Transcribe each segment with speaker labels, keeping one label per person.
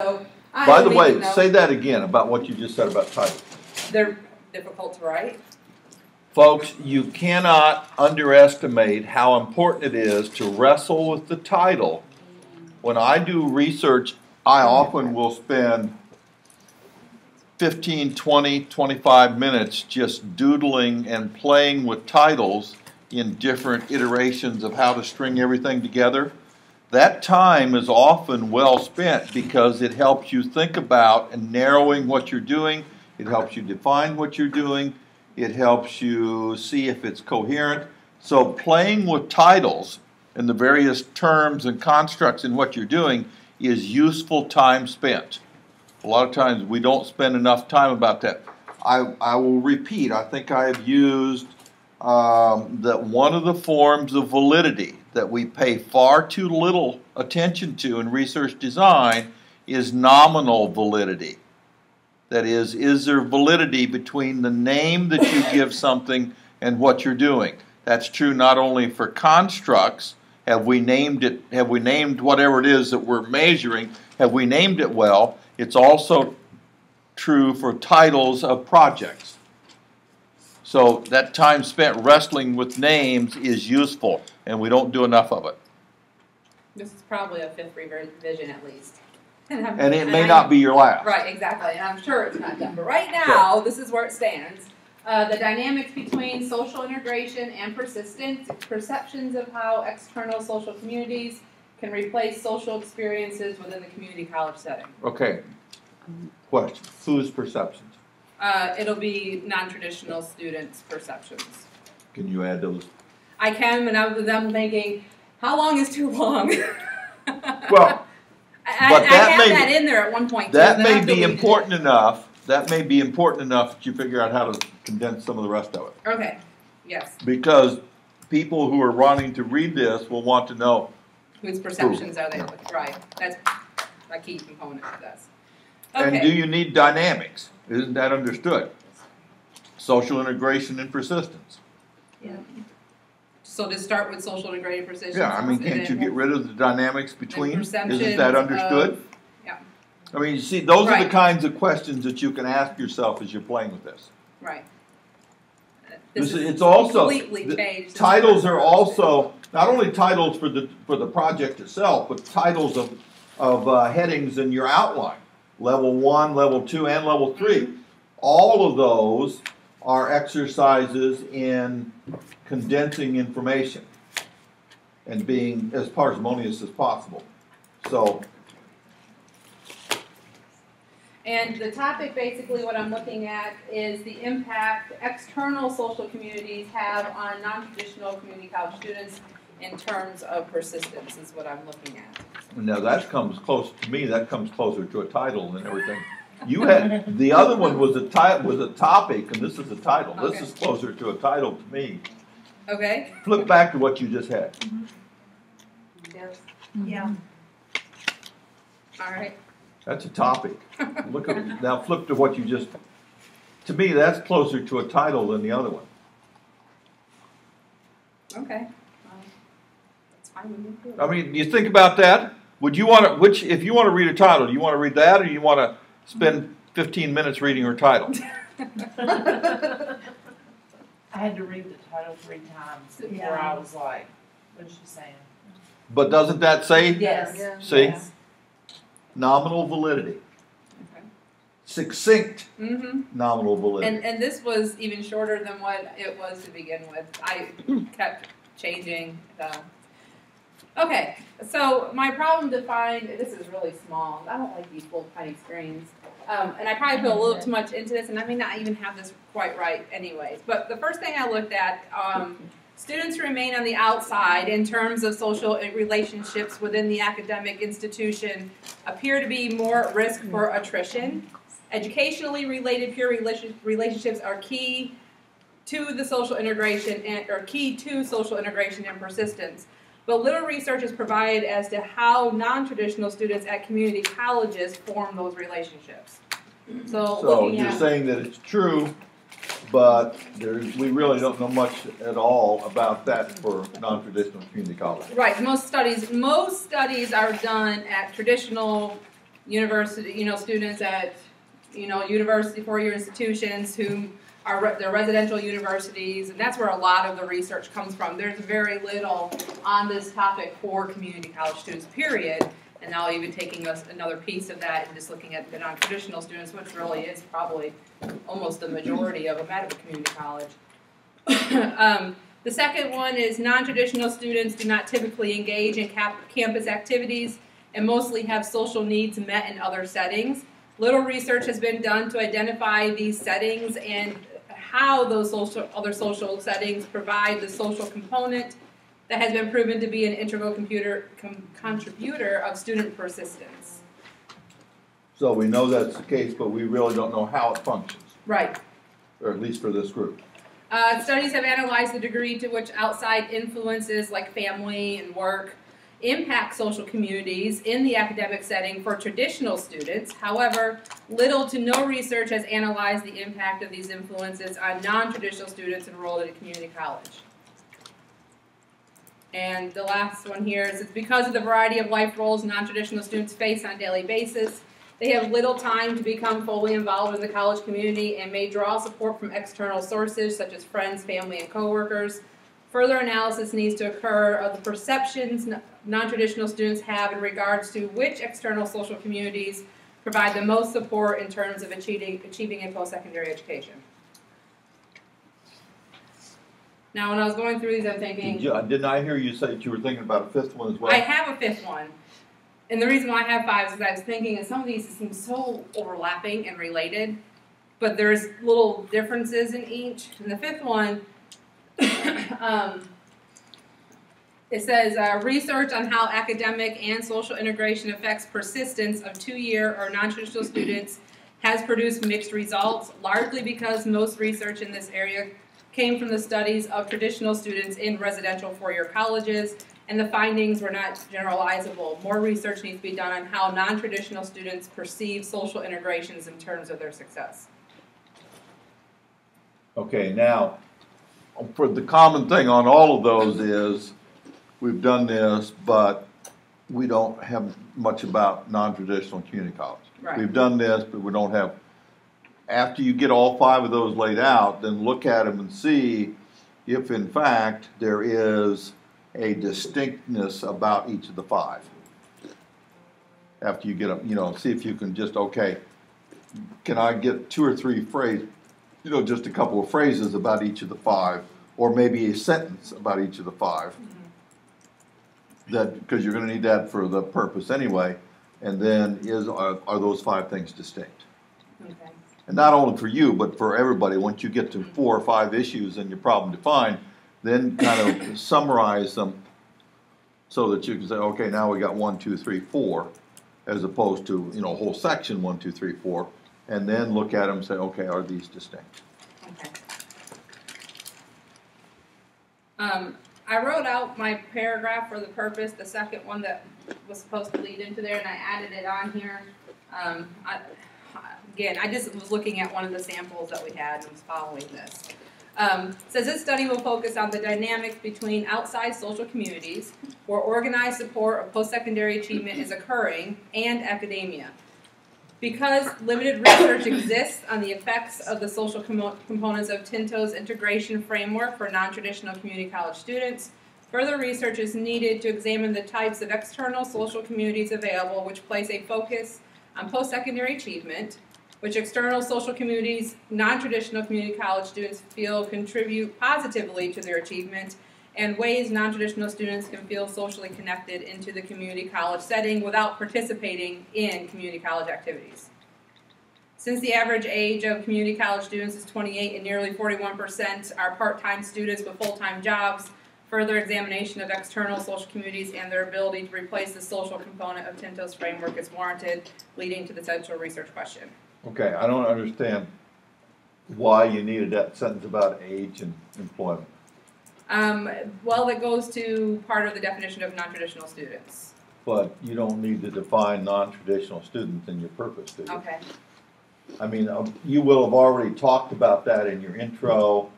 Speaker 1: So
Speaker 2: By the way, say that again about what you just said about titles.
Speaker 1: They're difficult to write.
Speaker 2: Folks, you cannot underestimate how important it is to wrestle with the title. When I do research, I often will spend 15, 20, 25 minutes just doodling and playing with titles in different iterations of how to string everything together. That time is often well spent because it helps you think about and narrowing what you're doing. It helps you define what you're doing. It helps you see if it's coherent. So playing with titles and the various terms and constructs in what you're doing is useful time spent. A lot of times we don't spend enough time about that. I will repeat, I think I have used that one of the forms of validity that we pay far too little attention to in research design is nominal validity. That is there validity between the name that you give something and what you're doing? That's true not only for constructs. Have we named it? Have we named whatever it is that we're measuring? Have we named it well? It's also true for titles of projects. So that time spent wrestling with names is useful, and we don't do enough of it.
Speaker 1: This is probably a 5th revision at least.
Speaker 2: And it may not be your last.
Speaker 1: Right, exactly. And I'm sure it's not done. But right now, this is where it stands. The dynamics between social integration and persistence, perceptions of how external social communities can replace social experiences within the community college setting.
Speaker 2: Okay. Question. Whose perceptions?
Speaker 1: It'll be non-traditional students' perceptions.
Speaker 2: Can you add those?
Speaker 1: I can, and I'm thinking, how long is too long?
Speaker 2: Well,
Speaker 1: I had that in there at one point.
Speaker 2: That may be important enough. That may be important enough that you figure out how to condense some of the rest of it.
Speaker 1: Okay. Yes.
Speaker 2: Because people who are wanting to read this will want to know
Speaker 1: whose perceptions are they with. Right. That's a key component of this.
Speaker 2: Okay. And do you need dynamics? Isn't that understood? Social integration and persistence.
Speaker 1: Yeah. So to start with social integrated persistence.
Speaker 2: Yeah, I mean, can't you get rid of the dynamics between? Isn't that understood?
Speaker 1: Yeah.
Speaker 2: I mean, you see, those are the kinds of questions that you can ask yourself as you're playing with this.
Speaker 1: Right.
Speaker 2: It's also
Speaker 1: completely changed.
Speaker 2: Titles are also not only titles for the project itself, but titles of headings in your outline. Level 1, Level 2, and Level 3. All of those are exercises in condensing information and being as parsimonious as possible. So.
Speaker 1: And the topic, basically what I'm looking at, is the impact external social communities have on non-traditional community college students in terms of persistence is what I'm looking at.
Speaker 2: Now that comes close to me. That comes closer to a title and everything. You had the other one was a topic, and this is a title. Okay. This is closer to a title to me.
Speaker 1: Okay.
Speaker 2: Flip back to what you just had.
Speaker 1: Mm-hmm. Yes. Yeah. All right.
Speaker 2: That's a topic. Look at now. Flip to what you just. To me, that's closer to a title than the other one.
Speaker 1: Okay.
Speaker 2: I mean, you think about that. Would you want to? If you want to read a title, do you want to read that, or do you want to spend 15 minutes reading her title?
Speaker 3: I had to read the title 3 times before I was like, "What is she saying?"
Speaker 2: But doesn't that say?
Speaker 3: Yes.
Speaker 2: See,
Speaker 3: yes.
Speaker 2: Nominal validity.
Speaker 1: Okay.
Speaker 2: Succinct. Nominal validity.
Speaker 1: And this was even shorter than what it was to begin with. I kept changing the. Okay, so my problem defined, this is really small. I don't like these little tiny screens. And I probably put a little too much into this, and I may not even have this quite right anyways. But the first thing I looked at, students remain on the outside in terms of social relationships within the academic institution, appear to be more at risk for attrition. Educationally related peer relationships are key to the social integration and persistence. But little research is provided as to how non-traditional students at community colleges form those relationships. So
Speaker 2: you're saying that it's true, but we really don't know much at all about that for non-traditional community colleges.
Speaker 1: Right. Most studies are done at traditional university, students at, university, four-year institutions who are they're residential universities, and that's where a lot of the research comes from. There's very little on this topic for community college students, period. And now even taking us another piece of that and just looking at the non-traditional students, which really is probably almost the majority of them at a community college. The second one is non-traditional students do not typically engage in campus activities and mostly have social needs met in other settings. Little research has been done to identify these settings and how those other social settings provide the social component that has been proven to be an integral contributor of student persistence.
Speaker 2: So we know that's the case, but we really don't know how it functions.
Speaker 1: Right.
Speaker 2: Or at least for this group.
Speaker 1: Studies have analyzed the degree to which outside influences like family and work impact social communities in the academic setting for traditional students. However, little to no research has analyzed the impact of these influences on non-traditional students enrolled at a community college. And the last one here is it's because of the variety of life roles non-traditional students face on a daily basis. They have little time to become fully involved in the college community and may draw support from external sources such as friends, family, and coworkers. Further analysis needs to occur of the perceptions non-traditional students have in regards to which external social communities provide the most support in terms of achieving a post-secondary education. Now, when I was going through these, I'm thinking...
Speaker 2: Didn't I hear you say that you were thinking about a fifth one as well?
Speaker 1: I have a fifth one. And the reason why I have five is because I was thinking that some of these seem so overlapping and related, but there's little differences in each. And the fifth one, it says, research on how academic and social integration affects persistence of two-year or non-traditional students has produced mixed results, largely because most research in this area came from the studies of traditional students in residential four-year colleges, and the findings were not generalizable. More research needs to be done on how non-traditional students perceive social integrations in terms of their success.
Speaker 2: Okay, now, for the common thing on all of those is we've done this, but we don't have much about non-traditional community college.
Speaker 1: Right.
Speaker 2: We've done this, but we don't have. After you get all five of those laid out, then look at them and see if, in fact, there is a distinctness about each of the five. After you get them, see if you can just, okay, can I get two or three phrases, just a couple of phrases about each of the five, or maybe a sentence about each of the five. That, because you're going to need that for the purpose anyway, and then are those five things distinct?
Speaker 1: Okay.
Speaker 2: And not only for you, but for everybody. Once you get to 4 or 5 issues and your problem defined, then kind of summarize them so that you can say, okay, now we got 1, 2, 3, 4, as opposed to, a whole section 1, 2, 3, 4, and then look at them and say, okay, are these distinct?
Speaker 1: Okay. I wrote out my paragraph for the purpose, the second one that was supposed to lead into there, and I added it on here. I just was looking at one of the samples that we had and was following this. Says this study will focus on the dynamics between outside social communities where organized support of post-secondary achievement is occurring and academia. Because limited research exists on the effects of the social components of Tinto's integration framework for non-traditional community college students, further research is needed to examine the types of external social communities available which place a focus on post-secondary achievement, which external social communities, non-traditional community college students feel contribute positively to their achievement, and ways non-traditional students can feel socially connected into the community college setting without participating in community college activities. Since the average age of community college students is 28 and nearly 41% are part-time students with full-time jobs, further examination of external social communities and their ability to replace the social component of Tinto's framework is warranted, leading to the central research question.
Speaker 2: Okay, I don't understand why you needed that sentence about age and employment.
Speaker 1: Well, that goes to part of the definition of non-traditional students.
Speaker 2: But you don't need to define non-traditional students in your purpose, do you?
Speaker 1: Okay.
Speaker 2: I mean, you will have already talked about that in your intro,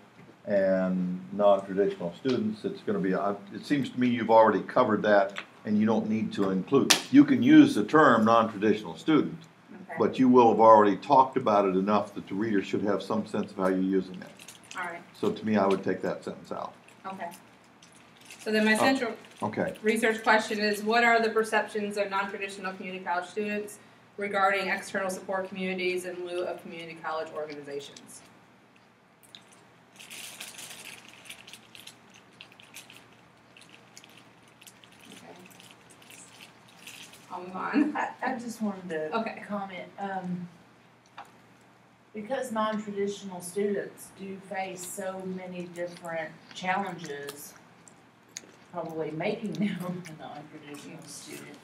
Speaker 2: and non-traditional students, it's going to be, it seems to me you've already covered that and you don't need to include. You can use the term non-traditional student,
Speaker 1: Okay.
Speaker 2: but you will have already talked about it enough that the reader should have some sense of how you're using it.
Speaker 1: All right.
Speaker 2: So to me, I would take that sentence out.
Speaker 1: Okay. So then my central
Speaker 2: Okay.
Speaker 1: research question is, what are the perceptions of non-traditional community college students regarding external support communities in lieu of community college organizations? Okay. I'll move on.
Speaker 3: I just wanted to
Speaker 1: Okay.
Speaker 3: comment, because non-traditional students do face so many different challenges, probably making them a non-traditional student.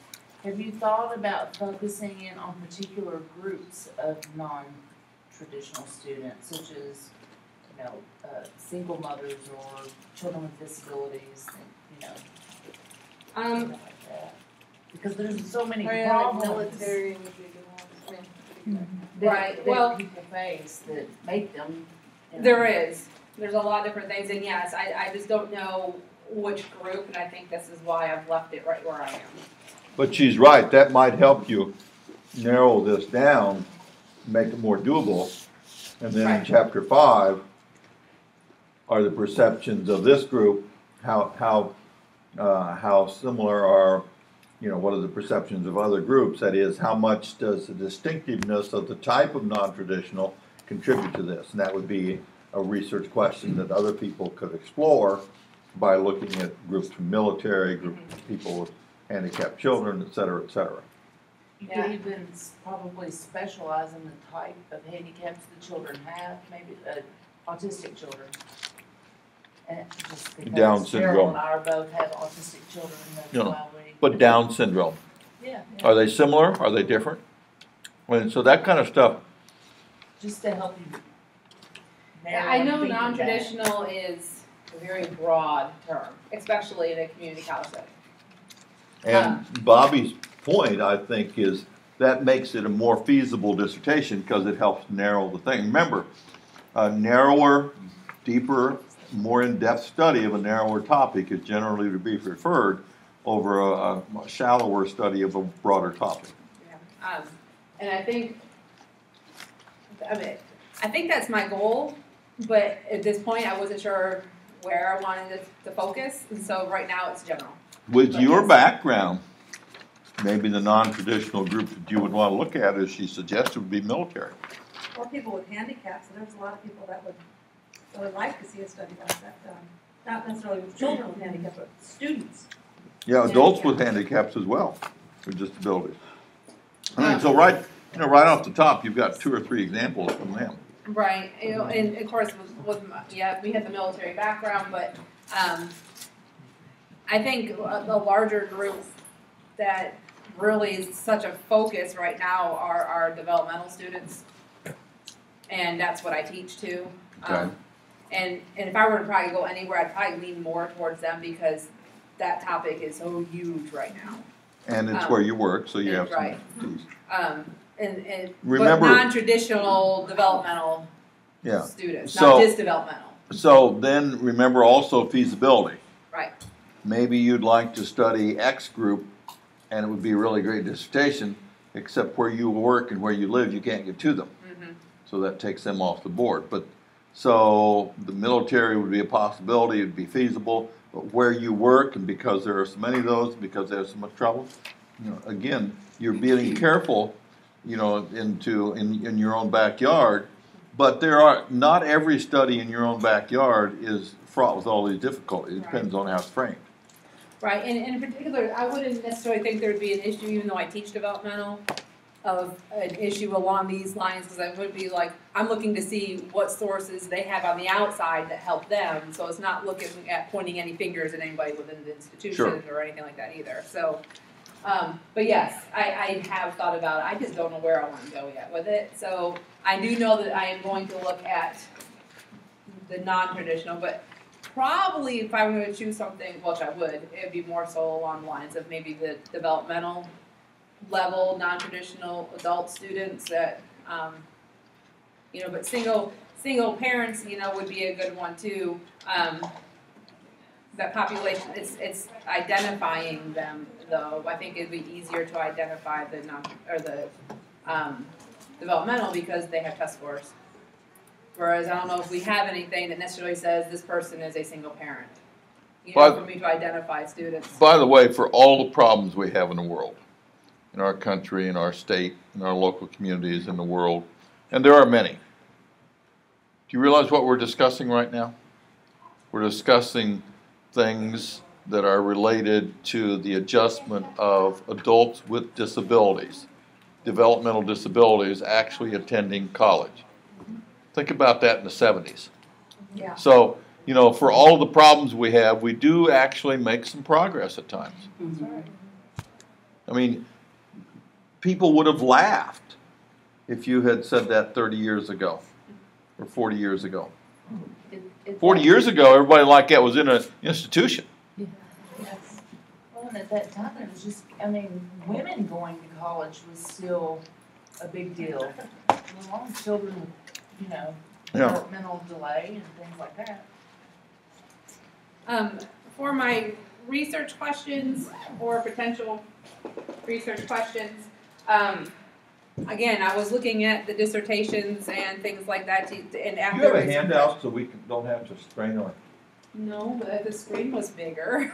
Speaker 3: Have you thought about focusing in on particular groups of non-traditional students, such as, single mothers or children with disabilities, things like that? Because there's so many problems.
Speaker 4: Military would be a good one.
Speaker 1: Right,
Speaker 3: That
Speaker 1: well-
Speaker 3: people face that make them.
Speaker 1: There is. There's a lot of different things, and yes, I just don't know which group, and I think this is why I've left it right where I am.
Speaker 2: But she's right, that might help you narrow this down, make it more doable. And then in
Speaker 1: Right.
Speaker 2: chapter 5 are the perceptions of this group, how similar are, what are the perceptions of other groups? That is, how much does the distinctiveness of the type of non-traditional contribute to this? And that would be a research question that other people could explore by looking at groups from military, groups of people with handicapped children, et cetera, et cetera.
Speaker 3: You
Speaker 1: Yeah.
Speaker 3: could even probably specialize in the type of handicaps the children have, maybe autistic children. And just because
Speaker 2: Down
Speaker 3: Cheryl
Speaker 2: syndrome.
Speaker 3: and I both have autistic children, and
Speaker 2: Yeah.
Speaker 3: that's why we.
Speaker 2: But Down syndrome,
Speaker 3: Yeah,
Speaker 2: are they similar? Are they different? And so that kind of stuff,
Speaker 3: just to help you.
Speaker 1: Yeah,
Speaker 3: narrow
Speaker 1: I
Speaker 3: and
Speaker 1: know
Speaker 3: think of that.
Speaker 1: non-traditional is a very broad term, especially in a community college setting.
Speaker 2: and Bobby's point, I think, is that makes it a more feasible dissertation because it helps narrow the thing. Remember, a narrower, deeper, more in-depth study of a narrower topic is generally to be preferred over a shallower study of a broader topic.
Speaker 1: Yeah. And I think that's my goal, but at this point, I wasn't sure where I wanted to focus, and so right now it's general.
Speaker 2: With
Speaker 1: But
Speaker 2: your
Speaker 1: yes.
Speaker 2: background, maybe the non-traditional group that you would want to look at, as she suggested, would be military.
Speaker 4: Or people with handicaps, and there's a lot of people that would like to see a study like that done. Not necessarily with children with handicaps, but students.
Speaker 2: Yeah, adults with handicaps as well, with disabilities. I mean, so right off the top, you've got 2 or 3 examples from them.
Speaker 1: Right, and of course, we had the military background, but I think the larger group that really is such a focus right now are our developmental students, and that's what I teach too.
Speaker 2: Okay.
Speaker 1: And if I were to probably go anywhere, I'd probably lean more towards them because that topic is so huge right now.
Speaker 2: And it's where you work, so you have some
Speaker 1: Right.
Speaker 2: expertise.
Speaker 1: And
Speaker 2: Remember-
Speaker 1: but non-traditional developmental
Speaker 2: Yeah.
Speaker 1: students,
Speaker 2: So-
Speaker 1: not just developmental.
Speaker 2: So then remember also feasibility.
Speaker 1: Right.
Speaker 2: Maybe you'd like to study X group, and it would be a really great dissertation, except where you work and where you live, you can't get to them.
Speaker 1: Mm-hmm.
Speaker 2: So that takes them off the board. So the military would be a possibility, it'd be feasible, but where you work, and because there are so many of those, because there's so much trouble, again, you're being careful, in your own backyard, but not every study in your own backyard is fraught with all these difficulties. It depends on how it's framed.
Speaker 1: Right, and in particular, I wouldn't necessarily think there would be an issue, even though I teach developmental, of an issue along these lines, because I would be like, I'm looking to see what sources they have on the outside that help them, so it's not looking at pointing any fingers at anybody within the institution or anything like that either. So, but yes, I have thought about it. I just don't know where I want to go yet with it. So I do know that I am going to look at the non-traditional, but probably if I were going to choose something, which I would, it would be more so along the lines of maybe the developmental level, non-traditional adult students that, but single parents, would be a good one too. That population, it's identifying them though, I think it'd be easier to identify the developmental because they have test scores. Whereas I don't know if we have anything that necessarily says this person is a single parent. For me to identify students.
Speaker 2: By the way, for all the problems we have in the world, in our country, in our state, in our local communities, in the world, and there are many, do you realize what we're discussing right now? We're discussing things that are related to the adjustment of adults with disabilities, developmental disabilities, actually attending college. Think about that in the 70s.
Speaker 4: Yeah.
Speaker 2: So, for all of the problems we have, we do actually make some progress at times. I mean, people would have laughed if you had said that 30 years ago or 40 years ago. 40 years ago, everybody like that was in an institution.
Speaker 3: Yes. Well, and at that time, it was just, women going to college was still a big deal. A lot of children with, developmental delay and things like that.
Speaker 1: For my research questions or potential research questions, again, I was looking at the dissertations and things like that. And after
Speaker 2: Do you have a handout so we don't have to strain on it?
Speaker 1: No, but the screen was bigger.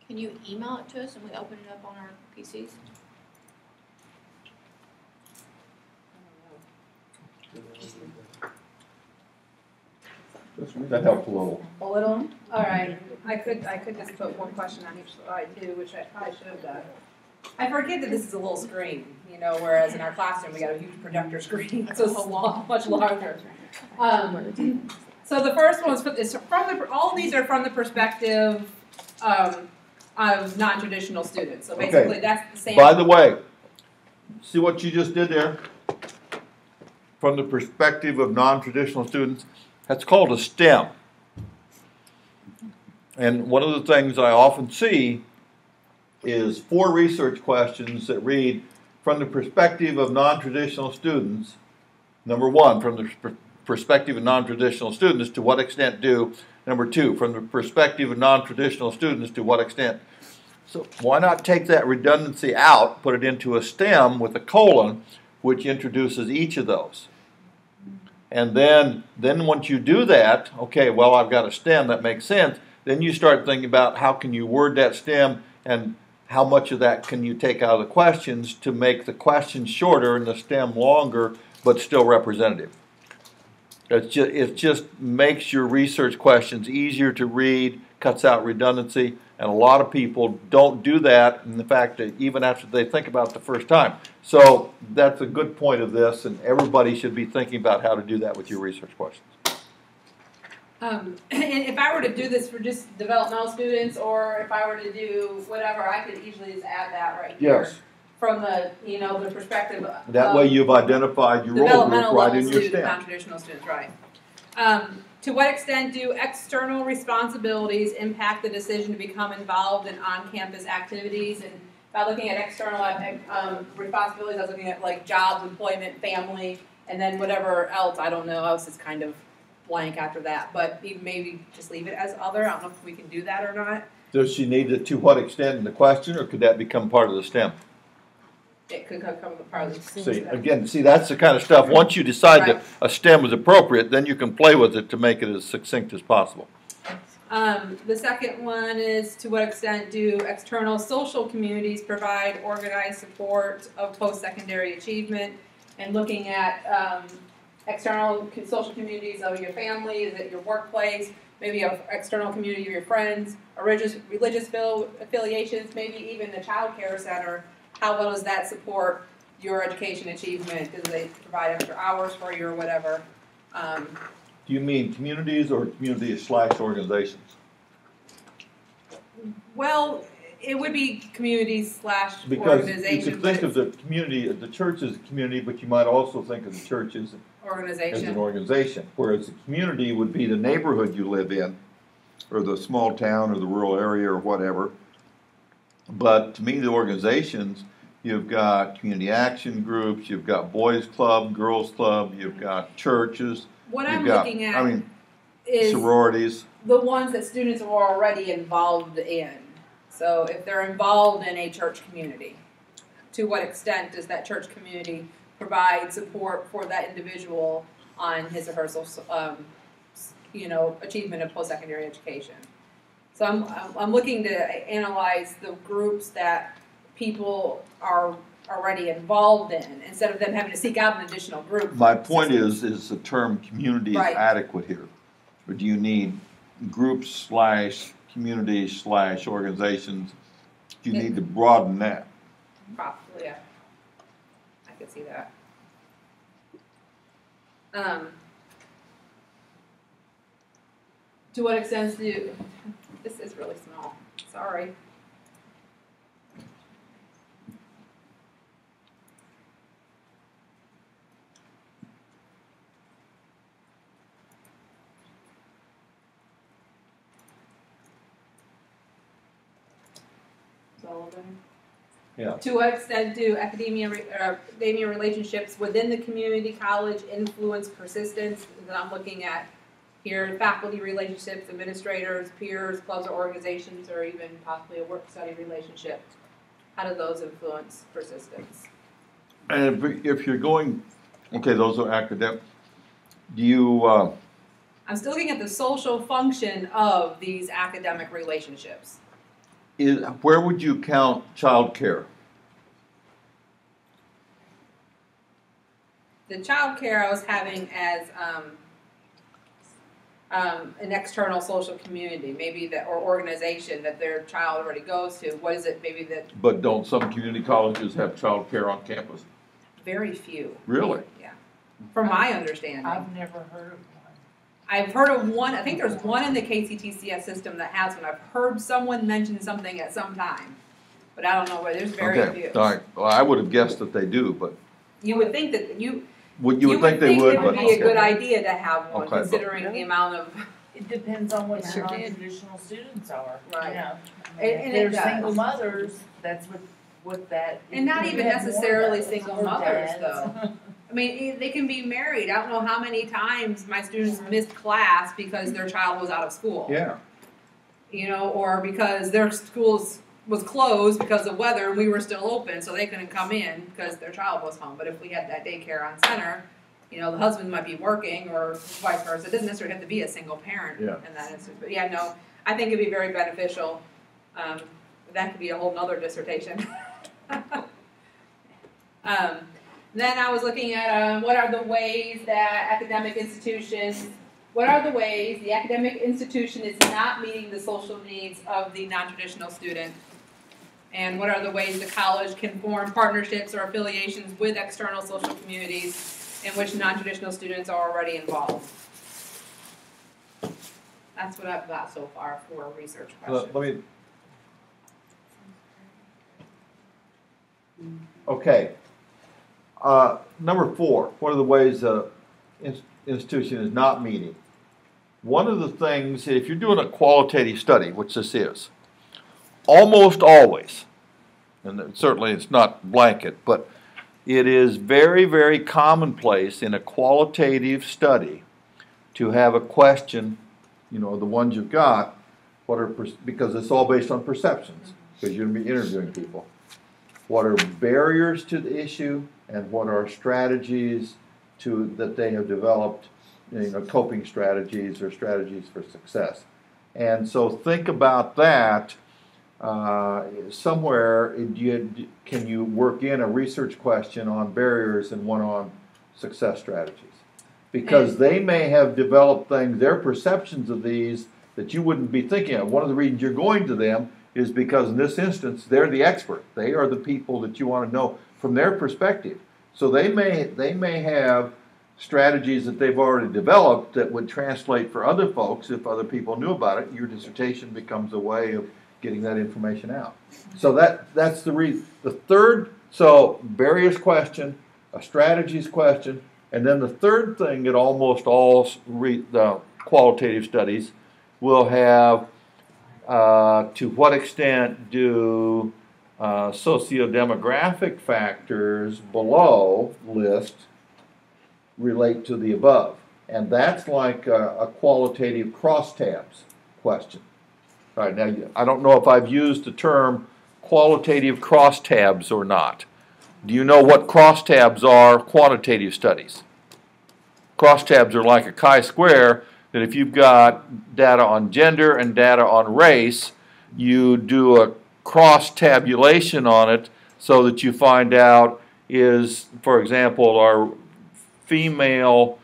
Speaker 5: Can you email it to us and we open it up on our PCs?
Speaker 2: That helps a little.
Speaker 1: A little? All right. I could just put one question on each slide too, which I probably should have done. I forget that this is a little screen, whereas in our classroom we got a huge projector screen, so it's much larger. So the first one is all of these are from the perspective of non-traditional students. So basically that's the same.
Speaker 2: By the way, see what you just did there? From the perspective of non-traditional students, that's called a STEM. And one of the things I often see is 4 research questions that read, from the perspective of non-traditional students, number 1, from the perspective of non-traditional students, to what extent do, number 2, from the perspective of non-traditional students, to what extent. So why not take that redundancy out, put it into a STEM with a colon, which introduces each of those. And then once you do that, okay, well, I've got a STEM, that makes sense. Then you start thinking about how can you word that STEM and how much of that can you take out of the questions to make the questions shorter and the STEM longer, but still representative. It just makes your research questions easier to read, cuts out redundancy, and a lot of people don't do that, in the fact that even after they think about it the first time. So that's a good point of this, and everybody should be thinking about how to do that with your research questions.
Speaker 1: And if I were to do this for just developmental students, or if I were to do whatever, I could easily just add that right here.
Speaker 2: Yes.
Speaker 1: From the, the perspective of
Speaker 2: that way you've identified your role group right in your STEM.
Speaker 1: Non-traditional students, right. To what extent do external responsibilities impact the decision to become involved in on-campus activities? And by looking at external responsibilities, I was looking at like jobs, employment, family, and then whatever else, I don't know, I was just kind of blank after that. But maybe just leave it as other. I don't know if we can do that or not.
Speaker 2: Does she need it to what extent in the question, or could that become part of the STEM?
Speaker 1: It could come as a part of the STEM.
Speaker 2: See, that's the kind of stuff, once you decide that a STEM is appropriate, then you can play with it to make it as succinct as possible.
Speaker 1: The second one is, to what extent do external social communities provide organized support of post-secondary achievement? And looking at external social communities of your family, is it your workplace, maybe an external community of your friends, religious affiliations, maybe even the child care center. How well does that support your education achievement? Do they provide extra hours for you or whatever?
Speaker 2: Do you mean communities or community/organizations?
Speaker 1: Well, it would be communities / organizations.
Speaker 2: Because you could think of the community, the church as a community, but you might also think of the church as an organization. Whereas the community would be the neighborhood you live in, or the small town, or the rural area, or whatever. But to me, the organizations, you've got community action groups, you've got boys club, girls club, you've got churches,
Speaker 1: what I'm
Speaker 2: You've got,
Speaker 1: looking
Speaker 2: I
Speaker 1: at
Speaker 2: mean,
Speaker 1: is
Speaker 2: sororities.
Speaker 1: the ones that students are already involved in. So if they're involved in a church community, to what extent does that church community provide support for that individual on his or her achievement of post-secondary education? So I'm looking to analyze the groups that people are already involved in, instead of them having to seek out an additional group.
Speaker 2: My point is the term community is
Speaker 1: Right.
Speaker 2: adequate here? Or do you need groups / communities / organizations? Do you need to broaden that?
Speaker 1: Probably, yeah. I could see that. To what extent do, this is really small, sorry. Sullivan.
Speaker 2: Yeah.
Speaker 1: To what extent do academia relationships within the community college influence persistence? And I'm looking at here faculty relationships, administrators, peers, clubs or organizations, or even possibly a work-study relationship. How do those influence persistence?
Speaker 2: And if you're going, okay, those are academic. Do you?
Speaker 1: I'm still looking at the social function of these academic relationships.
Speaker 2: Where would you count childcare?
Speaker 1: The child care I was having as an external social community, maybe that, or organization that their child already goes to. What is it? Maybe that.
Speaker 2: But don't some community colleges have childcare on campus?
Speaker 1: Very few.
Speaker 2: Really?
Speaker 1: Yeah. From my understanding.
Speaker 3: I've never heard of one.
Speaker 1: I've heard of one, I think there's one in the KCTCS system that has one. I've heard someone mention something at some time, but I don't know where, there's very
Speaker 2: Okay,
Speaker 1: few.
Speaker 2: all right. Well, I would have guessed that they do, but
Speaker 1: You would think that, you
Speaker 2: would
Speaker 1: would think
Speaker 2: they would,
Speaker 1: it
Speaker 2: but
Speaker 1: would be a good
Speaker 2: okay.
Speaker 1: idea to have one,
Speaker 2: Okay, but-
Speaker 1: considering the amount of,
Speaker 3: It depends on what
Speaker 5: It
Speaker 3: your
Speaker 5: sure did.
Speaker 3: non-traditional students are.
Speaker 1: Right.
Speaker 3: You know,
Speaker 1: And
Speaker 3: if
Speaker 1: it
Speaker 3: they're
Speaker 1: does.
Speaker 3: single mothers, that's what that.
Speaker 1: And not
Speaker 3: you
Speaker 1: even
Speaker 3: have more
Speaker 1: necessarily
Speaker 3: of those,
Speaker 1: single
Speaker 3: or
Speaker 1: mothers,
Speaker 3: dads.
Speaker 1: though. I mean, they can be married. I don't know how many times my students missed class because their child was out of school.
Speaker 2: Yeah.
Speaker 1: You know, or because their schools was closed because of weather and we were still open, so they couldn't come in because their child was home. But if we had that daycare on center, you know, the husband might be working or vice versa. It doesn't necessarily have to be a single parent
Speaker 2: Yeah.
Speaker 1: in that instance. But yeah, no, I think it'd be very beneficial. That could be a whole nother dissertation. Then I was looking at what are the ways that academic institutions, what are the ways the academic institution is not meeting the social needs of the non-traditional student? And what are the ways the college can form partnerships or affiliations with external social communities in which non-traditional students are already involved? That's what I've got so far for research questions.
Speaker 2: Let me. Okay. Number 4, what are the ways the institution is not meeting? One of the things, if you're doing a qualitative study, which this is, almost always, and certainly it's not blanket, but it is very, very commonplace in a qualitative study to have a question, you know, the ones you've got, because it's all based on perceptions, because you're going to be interviewing people. What are barriers to the issue, and what are strategies that they have developed, you know, coping strategies or strategies for success. And so think about that. Somewhere, can you work in a research question on barriers and one on success strategies? Because they may have developed things, their perceptions of these that you wouldn't be thinking of. One of the reasons you're going to them is because in this instance, they're the expert. They are the people that you want to know from their perspective. So they may have strategies that they've already developed that would translate for other folks if other people knew about it. Your dissertation becomes a way of getting that information out. So that's the reason. The third, so barriers question, a strategies question, and then the third thing that almost all the qualitative studies will have, to what extent do sociodemographic factors below list relate to the above? And that's like a qualitative crosstabs question. All right, now, I don't know if I've used the term qualitative crosstabs or not. Do you know what crosstabs are quantitative studies? Crosstabs are like a chi-square, that if you've got data on gender and data on race, you do a cross-tabulation on it so that you find out is, for example, are female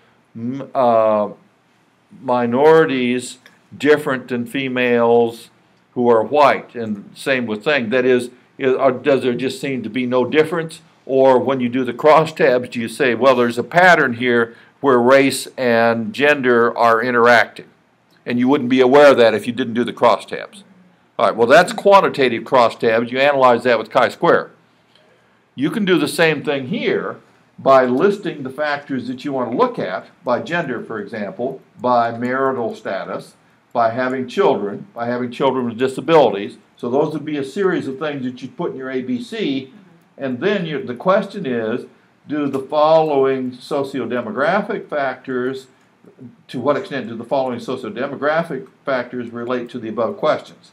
Speaker 2: minorities different than females who are white, and same with things. That is does there just seem to be no difference? Or when you do the crosstabs, do you say, well, there's a pattern here where race and gender are interacting? And you wouldn't be aware of that if you didn't do the crosstabs. All right, well, that's quantitative crosstabs. You analyze that with chi-square. You can do the same thing here by listing the factors that you want to look at, by gender, for example, by marital status, by having children with disabilities. So those would be a series of things that you put in your ABC. And then the question is, do the following socio-demographic factors, to what extent do the following socio-demographic factors relate to the above questions?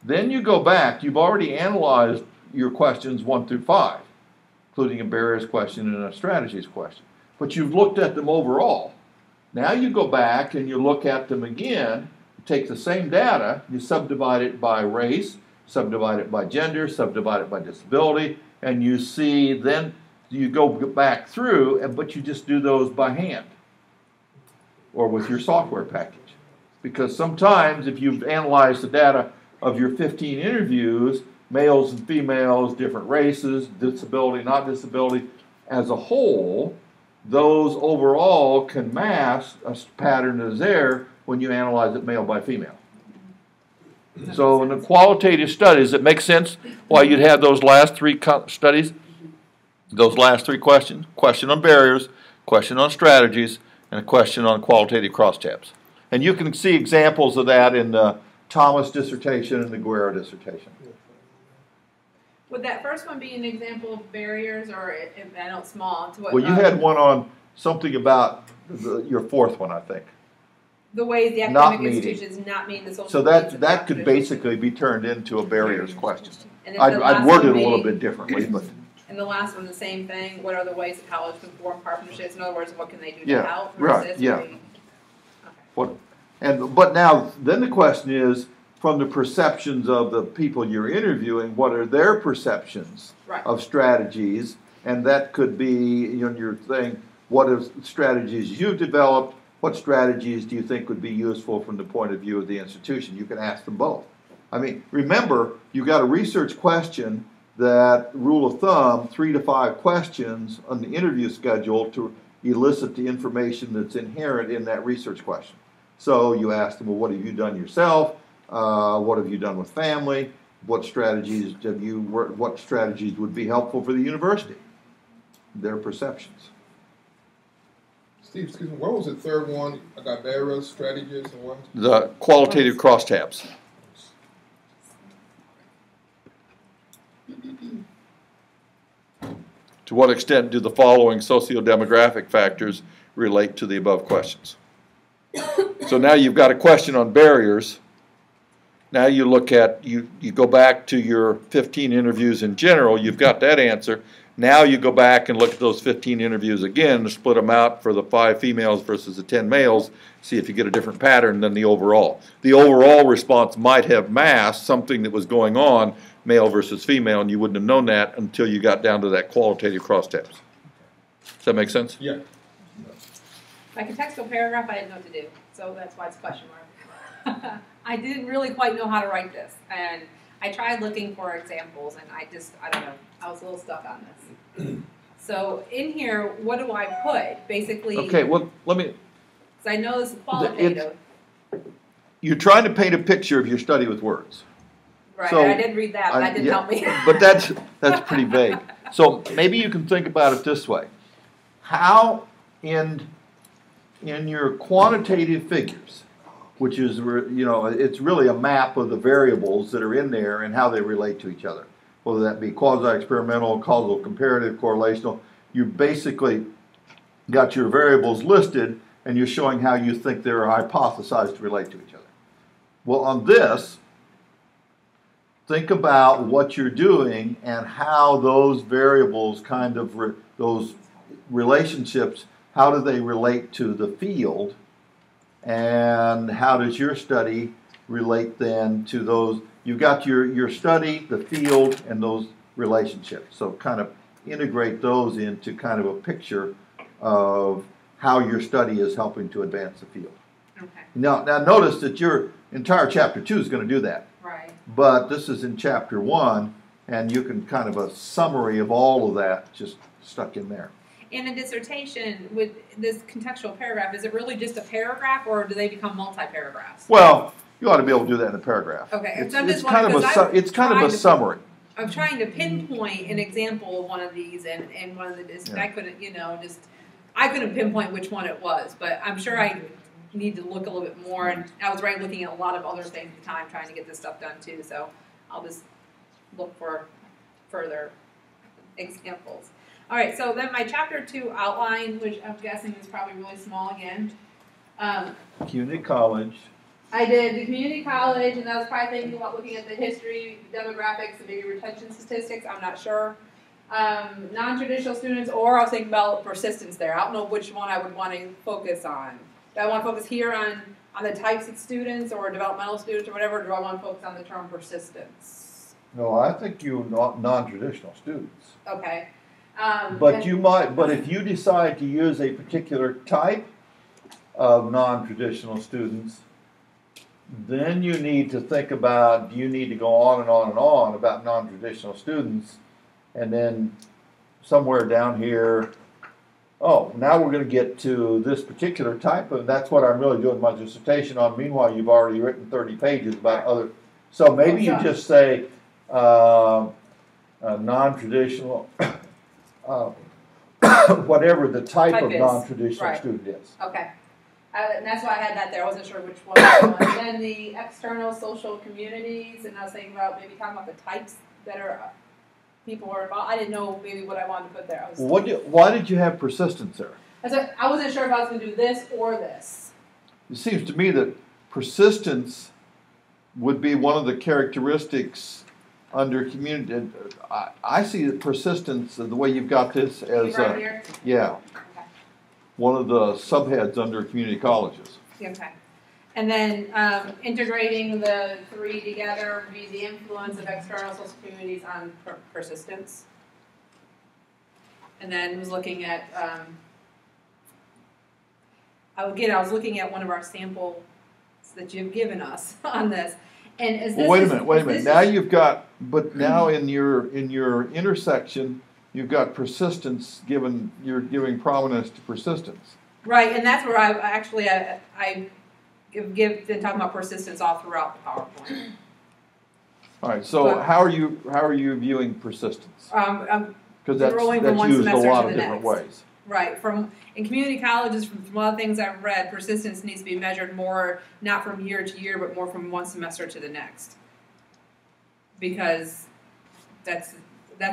Speaker 2: Then you go back, you've already analyzed your questions 1 through 5, including a barriers question and a strategies question. But you've looked at them overall. Now you go back and you look at them again, take the same data, you subdivide it by race, subdivide it by gender, subdivide it by disability, and you see, then you go back through, but you just do those by hand or with your software package. Because sometimes if you've analyzed the data of your 15 interviews, males and females, different races, disability, not disability, as a whole, those overall can mask a pattern that is there when you analyze it male by female. So in the qualitative studies, it makes sense why you'd have those last 3 studies, those last 3 questions: question on barriers, question on strategies, and a question on qualitative crosstabs. And you can see examples of that in the Thomas dissertation and the Guerra dissertation.
Speaker 1: Would that first one be an example of barriers, or I know it's small? To what,
Speaker 2: Well, you had one on something about your 4th one, I think.
Speaker 1: the ways the
Speaker 2: not
Speaker 1: academic
Speaker 2: meeting.
Speaker 1: institutions not meeting the social
Speaker 2: So
Speaker 1: needs of
Speaker 2: that could
Speaker 1: traditional
Speaker 2: basically be turned into a barriers question.
Speaker 1: And then the
Speaker 2: I'd
Speaker 1: last
Speaker 2: word it
Speaker 1: one
Speaker 2: a little
Speaker 1: being-
Speaker 2: bit differently, but
Speaker 1: And the last one, the same thing. What are the ways that college can form partnerships? In other words, what can they do to
Speaker 2: Yeah,
Speaker 1: help
Speaker 2: right,
Speaker 1: versus
Speaker 2: yeah.
Speaker 1: maybe-
Speaker 2: but now then the question is, from the perceptions of the people you're interviewing, what are their perceptions
Speaker 1: Right.
Speaker 2: of strategies? And that could be, you're saying, what are strategies you've developed? What strategies do you think would be useful from the point of view of the institution? You can ask them both. I mean, remember, you got a research question that, rule of thumb, 3 to 5 questions on the interview schedule to elicit the information that's inherent in that research question. So you ask them, well, what have you done yourself? What have you done with family? What strategies would be helpful for the university? Their perceptions.
Speaker 6: Steve, excuse me, what was the third one? I got barriers, strategies, and what?
Speaker 2: The qualitative crosstabs. To what extent do the following socio-demographic factors relate to the above questions? So now you've got a question on barriers. Now you look at, you go back to your 15 interviews in general, you've got that answer. Now you go back and look at those 15 interviews again and split them out for the 5 females versus the 10 males, see if you get a different pattern than the overall. The overall response might have masked something that was going on, male versus female, and you wouldn't have known that until you got down to that qualitative crosstabs. Does that make sense?
Speaker 6: Yeah.
Speaker 1: Like a textual paragraph, I didn't know what to do, so that's why it's a question mark. I didn't really quite know how to write this, and I tried looking for examples, and I don't know, I was a little stuck on this. So in here, what do I put? Basically,
Speaker 2: Okay, well, let me,
Speaker 1: because I know this is qualitative,
Speaker 2: you're trying to paint a picture of your study with words.
Speaker 1: right?
Speaker 2: so
Speaker 1: and I did read that, but that didn't help me.
Speaker 2: But that's pretty vague. So maybe you can think about it this way. How in your quantitative figures, which is, it's really a map of the variables that are in there and how they relate to each other, whether that be quasi-experimental, causal, comparative, correlational, you basically got your variables listed, and you're showing how you think they're hypothesized to relate to each other. Well, on this, think about what you're doing and how those variables kind of, those relationships, how do they relate to the field, and how does your study relate then to those? You've got your study, the field, and those relationships. So kind of integrate those into kind of a picture of how your study is helping to advance the field.
Speaker 1: Okay.
Speaker 2: Now notice that your entire chapter 2 is going to do that.
Speaker 1: Right.
Speaker 2: But this is in chapter 1, and you can kind of a summary of all of that just stuck in there.
Speaker 1: In a dissertation, with this contextual paragraph, is it really just a paragraph, or do they become multi-paragraphs?
Speaker 2: Well, you ought to be able to do that in a paragraph.
Speaker 1: Okay,
Speaker 2: It's,
Speaker 1: so I'm
Speaker 2: it's
Speaker 1: just
Speaker 2: kind of
Speaker 1: wondering,
Speaker 2: a
Speaker 1: 'cause
Speaker 2: it's kind of a summary.
Speaker 1: I'm trying to pinpoint an example of one of these, and one of the
Speaker 2: Yeah.
Speaker 1: I couldn't, I couldn't pinpoint which one it was, but I'm sure I need to look a little bit more. And I was looking at a lot of other things at the time, trying to get this stuff done too. So I'll just look for further examples. All right, so then my chapter 2 outline, which I'm guessing is probably really small again.
Speaker 2: Community college.
Speaker 1: I did the community college, and I was probably thinking about looking at the history, demographics, and maybe retention statistics. I'm not sure. Non-traditional students, or I was thinking about persistence there. I don't know which one I would want to focus on. Do I want to focus here on the types of students or developmental students or whatever, or do I want to focus on the term persistence?
Speaker 2: No, I think you non-traditional students.
Speaker 1: Okay.
Speaker 2: But if you decide to use a particular type of non-traditional students, then you need to think about, do you need to go on and on and on about non-traditional students, and then somewhere down here, oh, now we're going to get to this particular type, and that's what I'm really doing my dissertation on. Meanwhile, you've already written 30 pages about other, so maybe you just say non-traditional, whatever the type of
Speaker 1: is.
Speaker 2: non-traditional
Speaker 1: Right.
Speaker 2: student is.
Speaker 1: Okay. And that's why I had that there. I wasn't sure which one. And then the external social communities, and I was thinking about maybe talking about the types that are people are involved. I didn't know maybe what I wanted to put there.
Speaker 2: Why did you have persistence there?
Speaker 1: I wasn't sure if I was going to do this or this.
Speaker 2: It seems to me that persistence would be one of the characteristics under community. I see that persistence, the way you've got this as
Speaker 1: Right here?
Speaker 2: yeah,
Speaker 1: Okay.
Speaker 2: one of the subheads under community colleges.
Speaker 1: Okay. And then integrating the 3 together would be the influence of external social communities on persistence. And then was looking at, I was looking at one of our samples that you've given us on this. And is this
Speaker 2: Well, wait a minute. Now you've got, but now in your intersection, you've got persistence given. You're giving prominence to persistence.
Speaker 1: Right, and that's where I give been talking about persistence all throughout the PowerPoint.
Speaker 2: All right. So
Speaker 1: But-
Speaker 2: how are you viewing persistence? Because that's
Speaker 1: rolling from one
Speaker 2: used a
Speaker 1: semester
Speaker 2: lot
Speaker 1: to
Speaker 2: of
Speaker 1: the
Speaker 2: different
Speaker 1: next.
Speaker 2: ways.
Speaker 1: Right, in community colleges, from one of the things I've read, persistence needs to be measured more, not from year to year, but more from one semester to the next. Because that's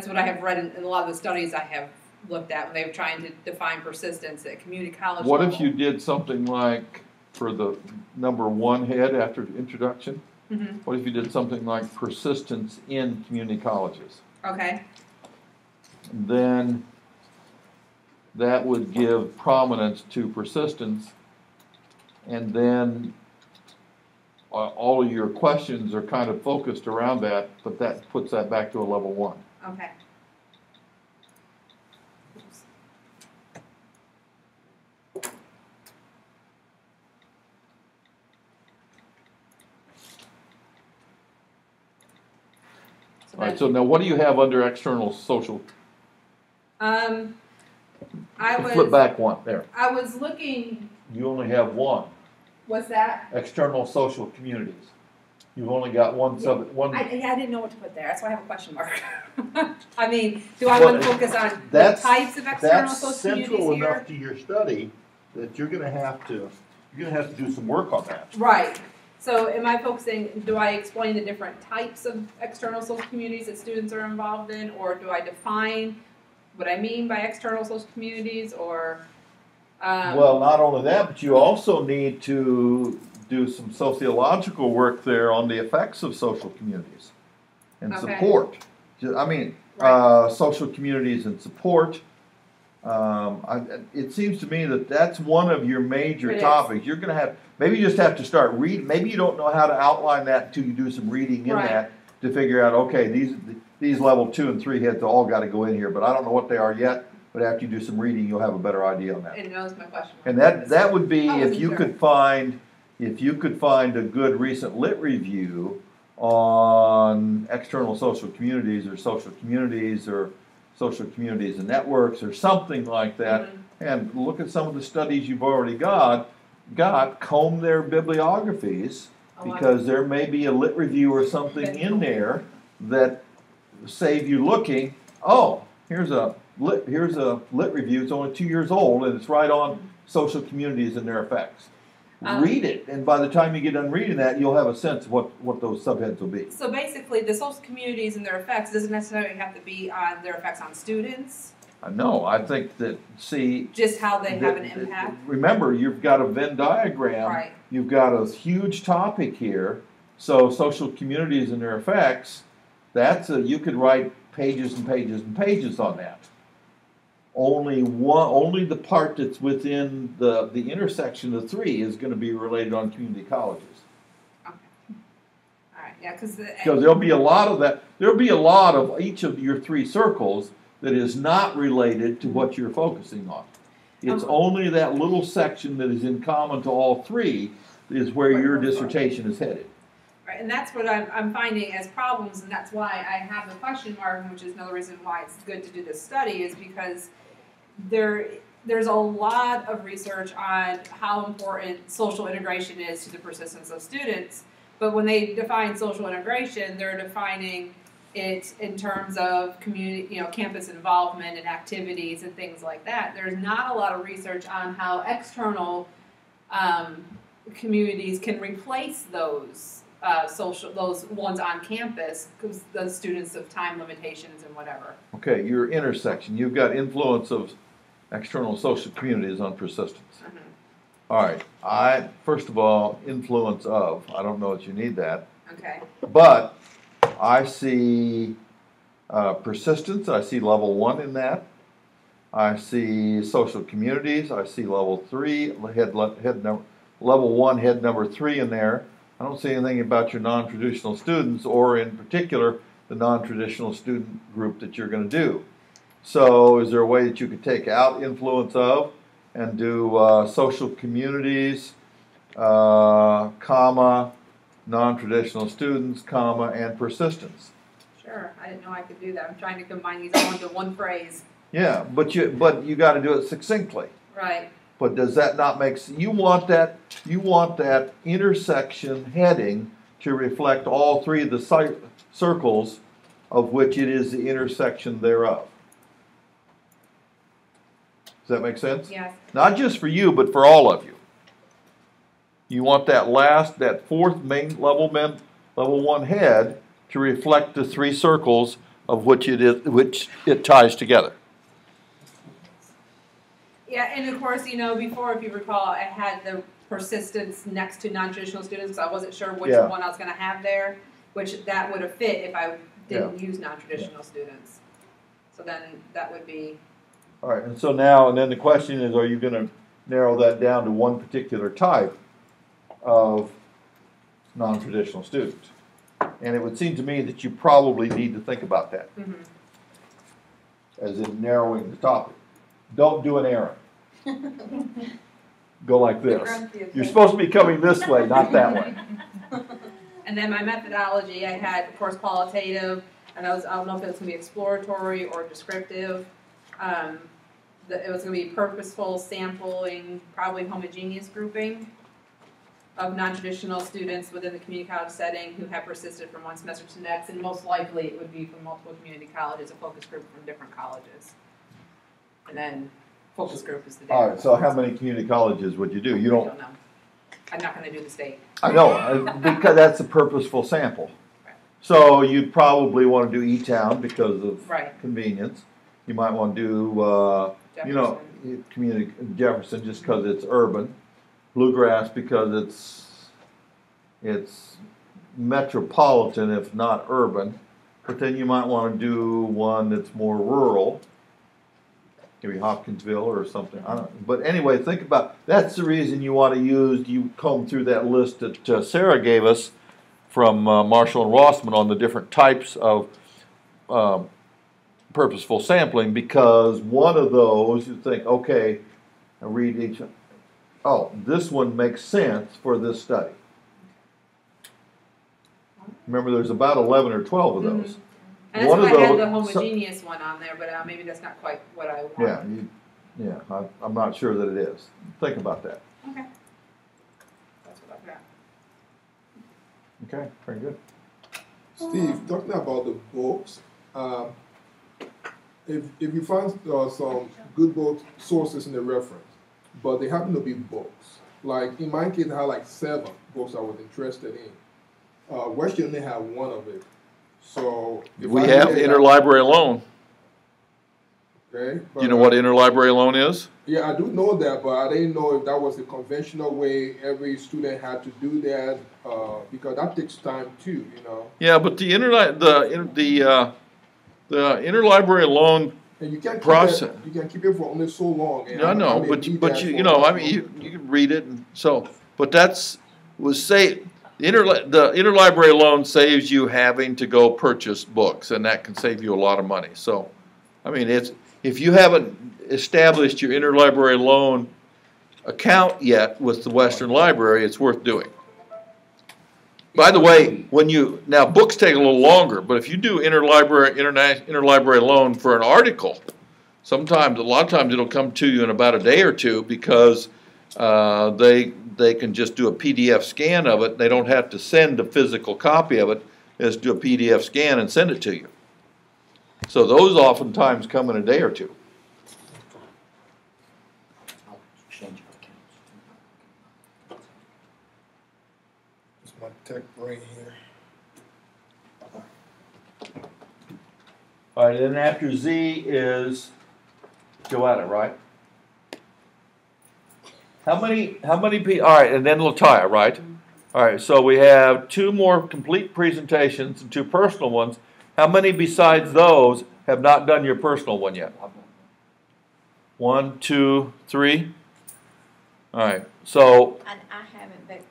Speaker 1: what I have read in a lot of the studies I have looked at when they were trying to define persistence at community college
Speaker 2: What
Speaker 1: level.
Speaker 2: if you did something like for the number 1 head after introduction?
Speaker 1: Mm-hmm.
Speaker 2: What if you did something like persistence in community colleges?
Speaker 1: Okay,
Speaker 2: Then that would give prominence to persistence, and then all of your questions are kind of focused around that, but that puts that back to a level 1.
Speaker 1: okay.
Speaker 2: All right, so now what do you have under external social?
Speaker 1: I
Speaker 2: Flip back one, there.
Speaker 1: I was looking,
Speaker 2: You only have one,
Speaker 1: what's that?
Speaker 2: external social communities. You've only got one one.
Speaker 1: I didn't know what to put there. That's why I have a question mark. I mean, do I want to focus on the
Speaker 2: That's-
Speaker 1: types of external
Speaker 2: That's
Speaker 1: social
Speaker 2: central
Speaker 1: communities here?
Speaker 2: enough to your study that you're gonna have to do some work on that.
Speaker 1: Right. So am I focusing, do I explain the different types of external social communities that students are involved in, or do I define what I mean by external social communities, or
Speaker 2: Well, not only that, but you also need to do some sociological work there on the effects of social communities and
Speaker 1: Okay.
Speaker 2: support. I mean, social communities and support. It seems to me that that's one of your major
Speaker 1: It is.
Speaker 2: topics. You're going to have, maybe you just have to start reading. Maybe you don't know how to outline that until you do some reading in
Speaker 1: Right.
Speaker 2: that to figure out, okay, these level 2 and 3 heads all got to go in here, but I don't know what they are yet. But after you do some reading, you'll have a better idea on that.
Speaker 1: And that was my question.
Speaker 2: And that would be
Speaker 1: I
Speaker 2: if
Speaker 1: wasn't
Speaker 2: you
Speaker 1: sure.
Speaker 2: could find a good recent lit review on external social communities or social communities and networks or something like that, and look at some of the studies you've already got, comb their bibliographies, because there may be a lit review or something in there that save you looking, oh, here's a lit review, it's only 2 years old, and it's right on social communities and their effects. Read it, and by the time you get done reading that, you'll have a sense of what those subheads will be.
Speaker 1: So basically, the social communities and their effects doesn't necessarily have to be on their effects on students,
Speaker 2: No, I think that,
Speaker 1: just how they have an impact.
Speaker 2: remember, you've got a Venn diagram,
Speaker 1: Right.
Speaker 2: you've got a huge topic here, so social communities and their effects, you could write pages and pages and pages on that. Only the part that's within the intersection of 3 is going to be related on community colleges.
Speaker 1: Okay. All right. Yeah, because
Speaker 2: There'll be a lot of that. There'll be a lot of each of your 3 circles that is not related to what you're focusing on. It's only that little section that is in common to all 3 is where your dissertation is headed.
Speaker 1: Right, and that's what I'm finding as problems, and that's why I have the question mark, which is another reason why it's good to do this study, is because there's a lot of research on how important social integration is to the persistence of students, but when they define social integration, they're defining it in terms of community, campus involvement and activities and things like that. There's not a lot of research on how external communities can replace those those ones on campus, because the students of time limitations and whatever.
Speaker 2: Okay, your intersection. You've got influence of external social communities on persistence. All right. First of all, influence of. I don't know that you need that.
Speaker 1: Okay.
Speaker 2: But I see persistence. I see level 1 in that. I see social communities. I see level 3, level 1, head number 3 in there. I don't see anything about your non-traditional students, or in particular, the non-traditional student group that you're going to do. So is there a way that you could take out influence of and do social communities, comma, non-traditional students, comma, and persistence?
Speaker 1: Sure. I didn't know I could do that. I'm trying to combine these all into one phrase.
Speaker 2: Yeah, but you got to do it succinctly.
Speaker 1: Right.
Speaker 2: But does that not make sense? You want that intersection heading to reflect all 3 of the circles of which it is the intersection thereof. Does that make sense?
Speaker 1: Yes.
Speaker 2: Not just for you, but for all of you. You want that 4th main level 1 head to reflect the 3 circles of which it ties together.
Speaker 1: Yeah, and of course, before, if you recall, I had the persistence next to non-traditional students, because I wasn't sure which one I was going to have there, which that would have fit if I didn't use non-traditional students. So then that would be...
Speaker 2: All right, and then the question is, are you going to narrow that down to one particular type of non-traditional student? And it would seem to me that you probably need to think about that, as in narrowing the topic. Don't do an errand. Go like this. You're supposed to be coming this way, not that way.
Speaker 1: And then my methodology, I had, of course, qualitative, and I don't know if it was going to be exploratory or descriptive. It was going to be purposeful sampling, probably homogeneous grouping of non-traditional students within the community college setting who have persisted from one semester to the next, and most likely it would be from multiple community colleges, a focus group from different colleges. And then focus group is the data.
Speaker 2: All right, so how many community colleges would you do? You
Speaker 1: I don't know. I'm not going to do the state.
Speaker 2: I know, because that's a purposeful sample.
Speaker 1: Right.
Speaker 2: So you'd probably want to do E-Town because of
Speaker 1: Right.
Speaker 2: convenience. You might want to do,
Speaker 1: Jefferson.
Speaker 2: community, Jefferson just because it's urban, Bluegrass because it's metropolitan if not urban, but then you might want to do one that's more rural, maybe Hopkinsville or something. I don't. But anyway, think about that's the reason you want to use. You comb through that list that Sarah gave us from Marshall and Rossman on the different types of purposeful sampling, because one of those you think, okay, I read each. Oh, this one makes sense for this study. Remember, there's about 11 or 12 of those.
Speaker 1: And
Speaker 2: One
Speaker 1: that's
Speaker 2: of
Speaker 1: why I had the
Speaker 2: those-
Speaker 1: homogeneous one on there, but maybe that's not quite what I want.
Speaker 2: Yeah, I'm not sure that it is. Think about that.
Speaker 1: Okay. That's what I've got.
Speaker 2: Okay, very good.
Speaker 6: Steve, talking about the books, if you find some good book sources in the reference, but they happen to be books, like in my case, I had like 7 books I was interested in. Western only had one of it, so if
Speaker 2: We
Speaker 6: I
Speaker 2: have
Speaker 6: needed that-
Speaker 2: interlibrary loan.
Speaker 6: Okay,
Speaker 2: You know what interlibrary loan is?
Speaker 6: Yeah, I do know that, but I didn't know if that was the conventional way every student had to do that, because that takes time too, you know.
Speaker 2: Yeah, but the interlibrary loan.
Speaker 6: And you can't keep
Speaker 2: Process.
Speaker 6: it. You can keep it for only so long. And
Speaker 2: I know,
Speaker 6: may
Speaker 2: but
Speaker 6: need
Speaker 2: but
Speaker 6: that
Speaker 2: you
Speaker 6: for
Speaker 2: know, I
Speaker 6: much
Speaker 2: mean,
Speaker 6: longer.
Speaker 2: you can read it, and so. But that's the interlibrary loan saves you having to go purchase books, and that can save you a lot of money. So, I mean, if you haven't established your interlibrary loan account yet with the Western Library, it's worth doing. By the way, now books take a little longer, but if you do interlibrary loan for an article, a lot of times it'll come to you in about a day or two, because they can just do a PDF scan of it. They don't have to send a physical copy of it. They just do a PDF scan and send it to you. So those oftentimes come in a day or two.
Speaker 6: It's my tech brain here.
Speaker 2: All right, and then after Z is Joanna, right? How many people? All right, and then Lataya, right? All right, so we have 2 more complete presentations and 2 personal ones. How many besides those have not done your personal one yet? 1, 2, 3. All right, so
Speaker 5: And I haven't, but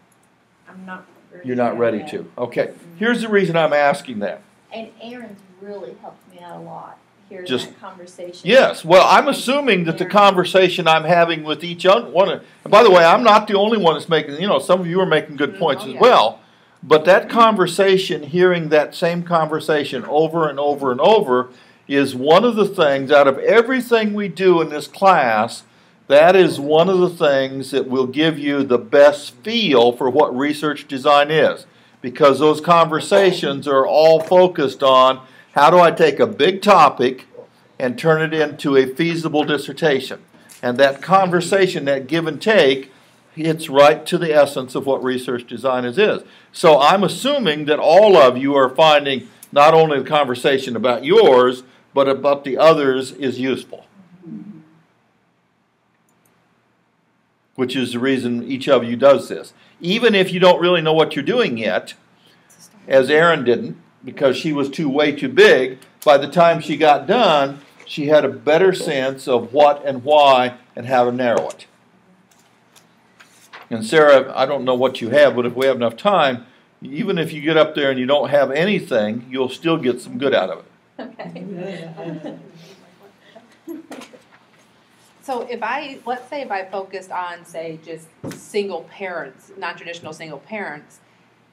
Speaker 5: I'm not ready.
Speaker 2: you're not ready to. Okay, here's the reason I'm asking that.
Speaker 5: And Aaron's really helped me out a lot here in
Speaker 2: Just-
Speaker 5: that conversation.
Speaker 2: Yes, well, I'm assuming that the conversation I'm having with each one, and by the way, I'm not the only one that's making, some of you are making good points
Speaker 1: Oh,
Speaker 2: as
Speaker 1: yeah.
Speaker 2: well, but that conversation, hearing that same conversation over and over and over, is one of the things, out of everything we do in this class, that is one of the things that will give you the best feel for what research design is, because those conversations are all focused on how do I take a big topic and turn it into a feasible dissertation. And that conversation, that give and take, hits right to the essence of what research design is. So I'm assuming that all of you are finding not only the conversation about yours, but about the others is useful. Which is the reason each of you does this. Even if you don't really know what you're doing yet, as Erin didn't, because she was way too big, by the time she got done, she had a better sense of what and why and how to narrow it. And Sarah, I don't know what you have, but if we have enough time, even if you get up there and you don't have anything, you'll still get some good out of it.
Speaker 5: Okay.
Speaker 1: So let's say if I focused on, say, just single parents, non-traditional single parents,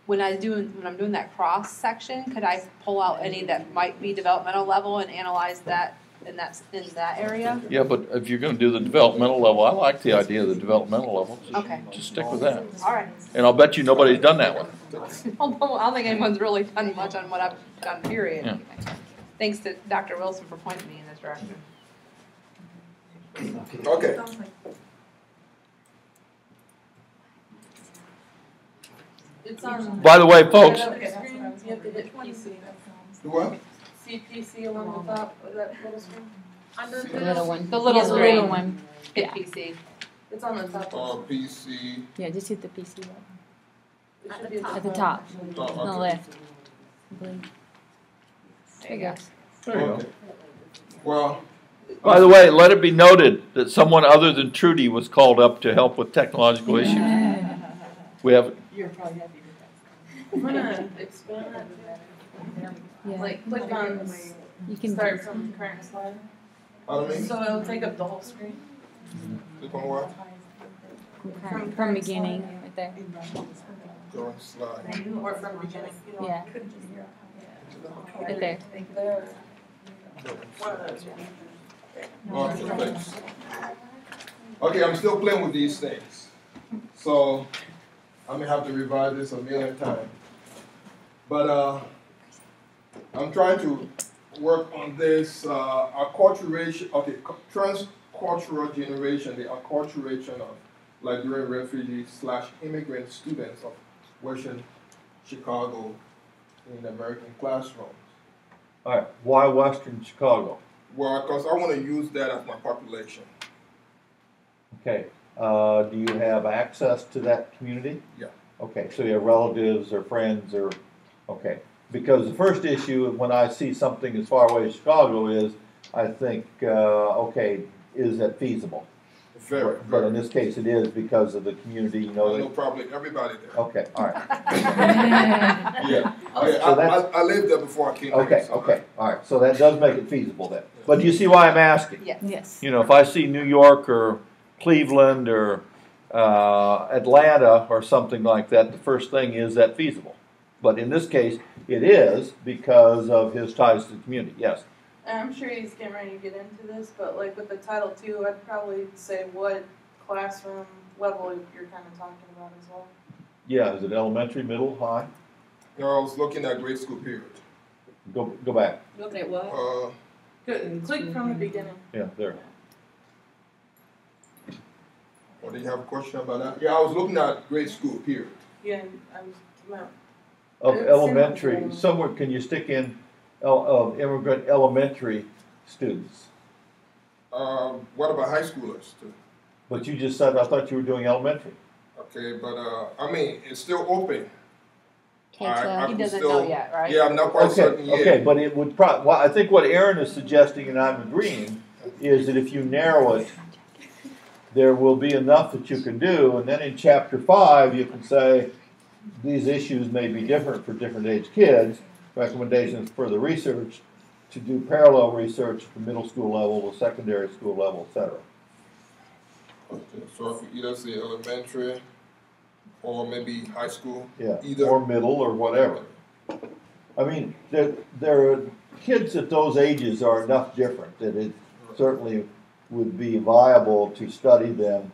Speaker 1: when I'm doing that cross section, could I pull out any that might be developmental level and analyze that in that area?
Speaker 2: Yeah, but if you're going to do the developmental level, I like the idea of the developmental level.
Speaker 1: Okay.
Speaker 2: Just stick with that.
Speaker 1: All right.
Speaker 2: And I'll bet you nobody's done that one.
Speaker 1: I don't think anyone's really done much on what I've done, period.
Speaker 2: Yeah.
Speaker 1: Thanks to Dr. Wilson for pointing me in this direction.
Speaker 6: Okay.
Speaker 4: Sounds like
Speaker 3: It's on.
Speaker 2: By the way, folks,
Speaker 3: You have to hit PC.
Speaker 6: Do what?
Speaker 3: See PC along the top of that little screen?
Speaker 5: Under
Speaker 6: The
Speaker 7: The little one.
Speaker 1: The little
Speaker 7: Yeah, the
Speaker 1: screen.
Speaker 7: little one.
Speaker 1: Hit
Speaker 7: Yeah.
Speaker 1: PC.
Speaker 3: It's on the top.
Speaker 6: PC.
Speaker 7: Yeah, just hit the PC button.
Speaker 3: It
Speaker 5: At
Speaker 3: should
Speaker 5: the
Speaker 3: be
Speaker 5: top.
Speaker 7: At the top.
Speaker 6: Oh,
Speaker 7: On the
Speaker 6: okay.
Speaker 7: left. I believe.
Speaker 1: There you go.
Speaker 2: There you go.
Speaker 6: Okay. Well,
Speaker 2: By the way, let it be noted that someone other than Trudy was called up to help with technological issues. We have,
Speaker 3: You're probably happy with that. I'm gonna expand it.
Speaker 7: Yeah.
Speaker 3: Like click on
Speaker 7: You can
Speaker 3: start from current slide.
Speaker 6: pardon me?
Speaker 3: So it'll take up the whole screen.
Speaker 6: Click on what?
Speaker 7: from beginning right there.
Speaker 6: Current slide.
Speaker 3: Or from beginning.
Speaker 7: Yeah. Right there.
Speaker 3: There. One of those.
Speaker 6: Okay, thanks. Okay, I'm still playing with these things. So I may have to revise this a million times. But I'm trying to work on this acculturation, okay, transcultural generation, the acculturation of Liberian refugees / immigrant students of Western Chicago in American classrooms.
Speaker 2: all right, why Western Chicago?
Speaker 6: Well, because I want to use that as my population.
Speaker 2: Okay, do you have access to that community?
Speaker 6: Yeah.
Speaker 2: Okay, so you have relatives or friends or, okay. Because the first issue when I see something as far away as Chicago is, I think, okay, is that feasible?
Speaker 6: Very,
Speaker 2: But in
Speaker 6: very.
Speaker 2: this case it is because of the community, you
Speaker 6: I
Speaker 2: know.
Speaker 6: know probably everybody there.
Speaker 2: Okay, all right,
Speaker 6: Yeah.
Speaker 2: So that's-
Speaker 6: I lived there before I came here.
Speaker 2: okay,
Speaker 6: so-
Speaker 2: okay, all right, so that does make it feasible then. But do you see why I'm asking?
Speaker 7: Yes.
Speaker 2: You know, if I see New York or Cleveland or Atlanta or something like that, the first thing is that feasible. But in this case, it is because of his ties to the community, yes.
Speaker 3: And I'm sure he's getting ready to get into this, but like with the Title II, I'd probably say what classroom level you're kind of talking about as well.
Speaker 2: Yeah, is it elementary, middle, high?
Speaker 6: No, I was looking at grade school period.
Speaker 2: Go back,
Speaker 1: Look at what?
Speaker 3: Good. Click from the beginning.
Speaker 2: yeah, there.
Speaker 6: Or do you have a question about that? Yeah, I was looking at grade school period.
Speaker 3: Yeah, I was, well,
Speaker 2: Of
Speaker 3: It's
Speaker 2: elementary,
Speaker 3: similar.
Speaker 2: somewhere can you stick in of immigrant elementary students?
Speaker 6: What about high schoolers too?
Speaker 2: But you just said, I thought you were doing elementary.
Speaker 6: Okay, but I mean, it's still open. I
Speaker 1: He
Speaker 6: could
Speaker 1: doesn't
Speaker 6: still-
Speaker 1: know yet, right?
Speaker 6: Yeah, I'm not quite certain
Speaker 2: Okay,
Speaker 6: yet.
Speaker 2: okay, but it would well, I think what Aaron is suggesting, and I'm agreeing, is that if you narrow it, there will be enough that you can do, and then in chapter 5, you can say, these issues may be different for different age kids, recommendations for the research, to do parallel research at the middle school level, the secondary school level, et cetera.
Speaker 6: Okay, so I could either say elementary or maybe high school.
Speaker 2: Yeah,
Speaker 6: Either.
Speaker 2: or middle, or whatever. I mean, there are kids at those ages are enough different that it certainly would be viable to study them,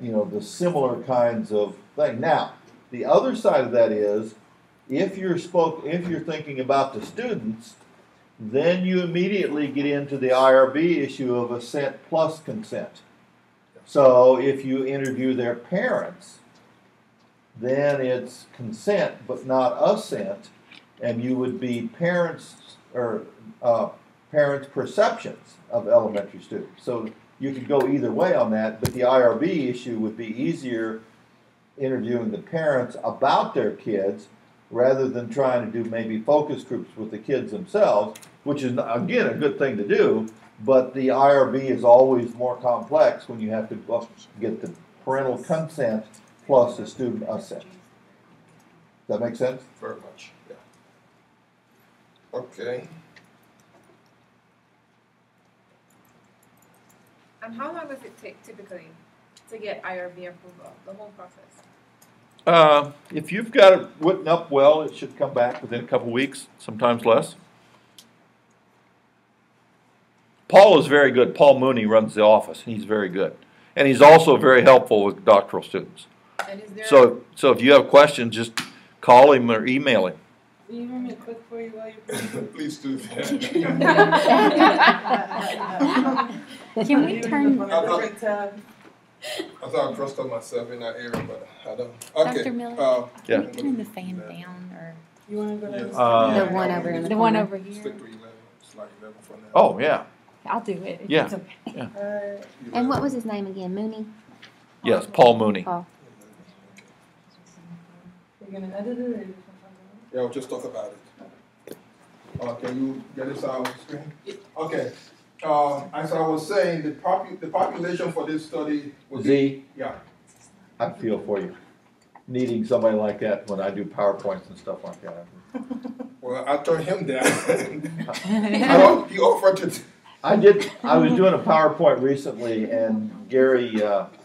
Speaker 2: you know, the similar kinds of thing. Now, the other side of that is, if you're thinking about the students, then you immediately get into the IRB issue of assent plus consent. So if you interview their parents, then it's consent but not assent, and you would be parents or parents' perceptions of elementary students. So you could go either way on that, but the IRB issue would be easier interviewing the parents about their kids rather than trying to do maybe focus groups with the kids themselves, which is, again, a good thing to do, but the IRB is always more complex when you have to get the parental consent plus the student assent. Does that make sense?
Speaker 6: Very much, yeah. Okay.
Speaker 5: And how long does it take typically to get IRB approval, the whole process?
Speaker 2: If you've got it written up well, it should come back within a couple weeks, sometimes less. Paul is very good. Paul Mooney runs the office. He's very good. And he's also very helpful with doctoral students.
Speaker 5: And is there
Speaker 2: So if you have questions, just call him or email him.
Speaker 3: Will you want me to click for you while you're
Speaker 6: Please do that.
Speaker 7: Can we turn,
Speaker 3: on a different tab?
Speaker 6: I thought I trusted myself in that area, but I don't. Okay.
Speaker 7: Dr. Miller?
Speaker 2: Yeah.
Speaker 7: can we turn the fan down or
Speaker 3: You wanna go to?
Speaker 6: Yes.
Speaker 7: the one over in the one over
Speaker 6: Stick
Speaker 7: here?
Speaker 6: to 11, it's like 11 for now.
Speaker 2: Oh, yeah.
Speaker 7: I'll do it. if
Speaker 2: Yeah.
Speaker 7: it's okay.
Speaker 8: And what was his name again? Mooney?
Speaker 2: Yes, Paul Mooney.
Speaker 8: Paul.
Speaker 4: You're gonna edit it or you're just
Speaker 6: Yeah, we'll just talk about it. Can you get this out on the screen? Okay. As I was saying, the population for this study was
Speaker 2: Z,
Speaker 6: yeah.
Speaker 2: I feel for you. Needing somebody like that when I do PowerPoints and stuff like that.
Speaker 6: Well, I turned him down. He offered to.
Speaker 2: I was doing a PowerPoint recently, and Gary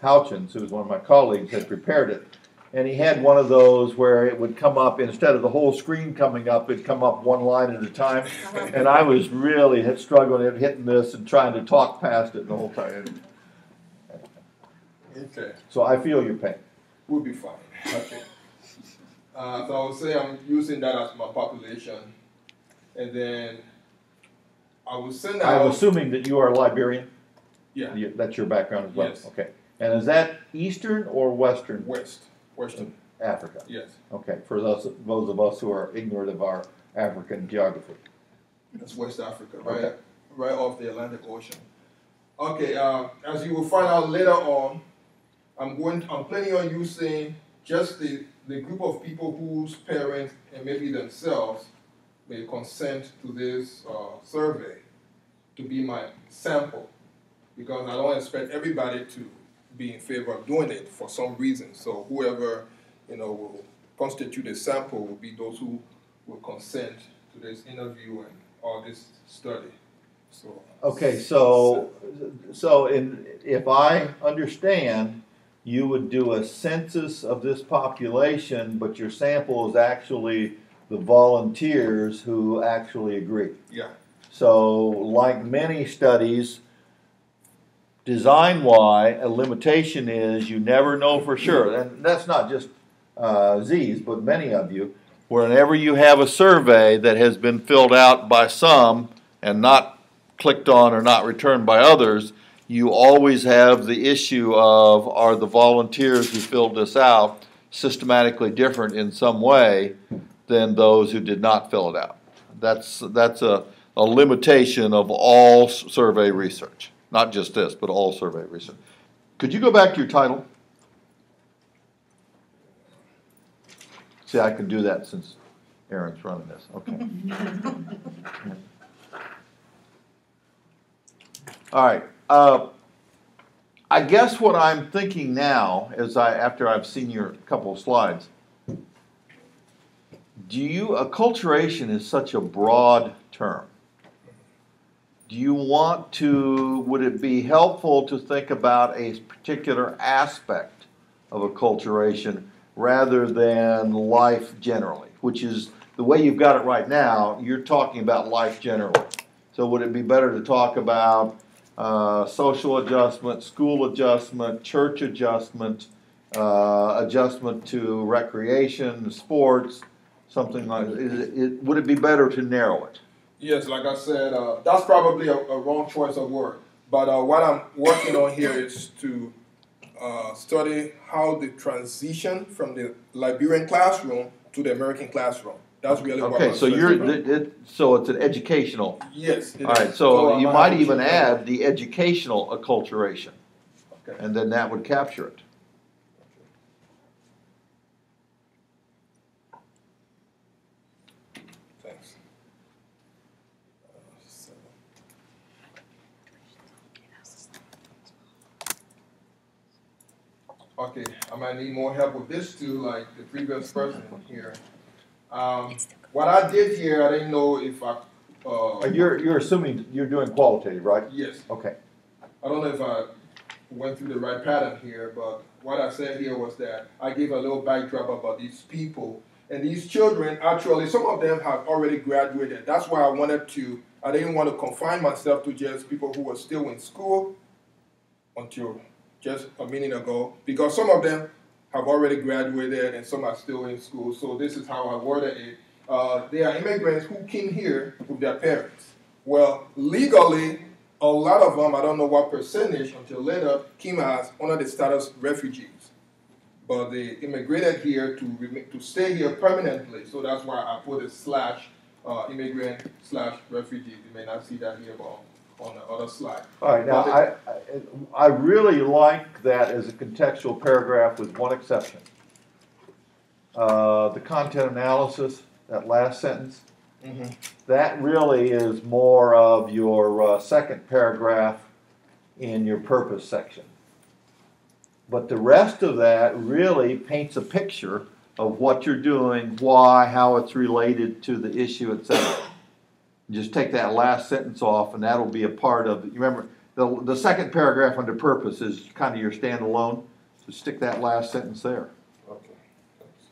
Speaker 2: Houchins, who was one of my colleagues, had prepared it. And he had one of those where it would come up, instead of the whole screen coming up, it'd come up one line at a time. And I was really struggling at hitting this and trying to talk past it the whole time.
Speaker 6: Okay,
Speaker 2: So I feel your pain.
Speaker 6: we'll be fine. Okay. So I would say I'm using that as my population, and then I will send out.
Speaker 2: I'm assuming that you are a Liberian?
Speaker 6: Yeah.
Speaker 2: That's your background as well?
Speaker 6: Yes.
Speaker 2: Okay. And is that Eastern or Western
Speaker 6: Western.
Speaker 2: Africa?
Speaker 6: Yes.
Speaker 2: Okay, for those of us who are ignorant of our African geography.
Speaker 6: That's West Africa,
Speaker 2: Okay.
Speaker 6: right off the Atlantic Ocean. Okay, as you will find out later on, I'm planning on using just the group of people whose parents and maybe themselves may consent to this survey to be my sample, because I don't expect everybody to be in favor of doing it for some reason. So whoever will constitute a sample will be those who will consent to this interview and all this study. So
Speaker 2: Okay, if I understand, you would do a census of this population, but your sample is actually the volunteers who actually agree.
Speaker 6: yeah.
Speaker 2: So, like many studies, design-wise, a limitation is you never know for sure, and that's not just Z's, but many of you. Whenever you have a survey that has been filled out by some and not clicked on or not returned by others, you always have the issue of, are the volunteers who filled this out systematically different in some way than those who did not fill it out? That's a limitation of all survey research. Not just this, but all survey research. Could you go back to your title? See, I can do that since Aaron's running this. Okay. All right. I guess what I'm thinking now is after I've seen your couple of slides, acculturation is such a broad term. Would it be helpful to think about a particular aspect of acculturation rather than life generally, which is the way you've got it right now, you're talking about life generally. So would it be better to talk about social adjustment, school adjustment, church adjustment, adjustment to recreation, sports, something like that? Would it be better to narrow it?
Speaker 6: Yes, like I said, that's probably a wrong choice of word. But what I'm working on here is to study how the transition from the Liberian classroom to the American classroom. That's really what I'm
Speaker 2: studying. So it's an educational.
Speaker 6: Yes.
Speaker 2: All right, so you might even add the educational acculturation.
Speaker 6: Okay.
Speaker 2: And then that would capture it.
Speaker 6: Thanks. Okay, I might need more help with this too, like the previous person here. What I did here, I didn't know if I.
Speaker 2: You're assuming you're doing qualitative, right?
Speaker 6: Yes.
Speaker 2: Okay.
Speaker 6: I don't know if I went through the right pattern here, but what I said here was that I gave a little backdrop about these people. And these children, actually, some of them have already graduated. That's why I didn't want to confine myself to just people who were still in school until just a minute ago, because some of them have already graduated and some are still in school. So this is how I worded it. They are immigrants who came here with their parents. Well, legally, a lot of them, I don't know what percentage until later, came as under the status refugees. But they immigrated here to stay here permanently. So that's why I put a / immigrant / refugee. You may not see that here, but on the other slide.
Speaker 2: All right, now, I really like that as a contextual paragraph with one exception. The content analysis, that last sentence, that really is more of your second paragraph in your purpose section. But the rest of that really paints a picture of what you're doing, why, how it's related to the issue, etc. Just take that last sentence off, and that'll be a part of it. You remember, the second paragraph under purpose is kind of your standalone. So stick that last sentence there.
Speaker 6: Okay. Thanks.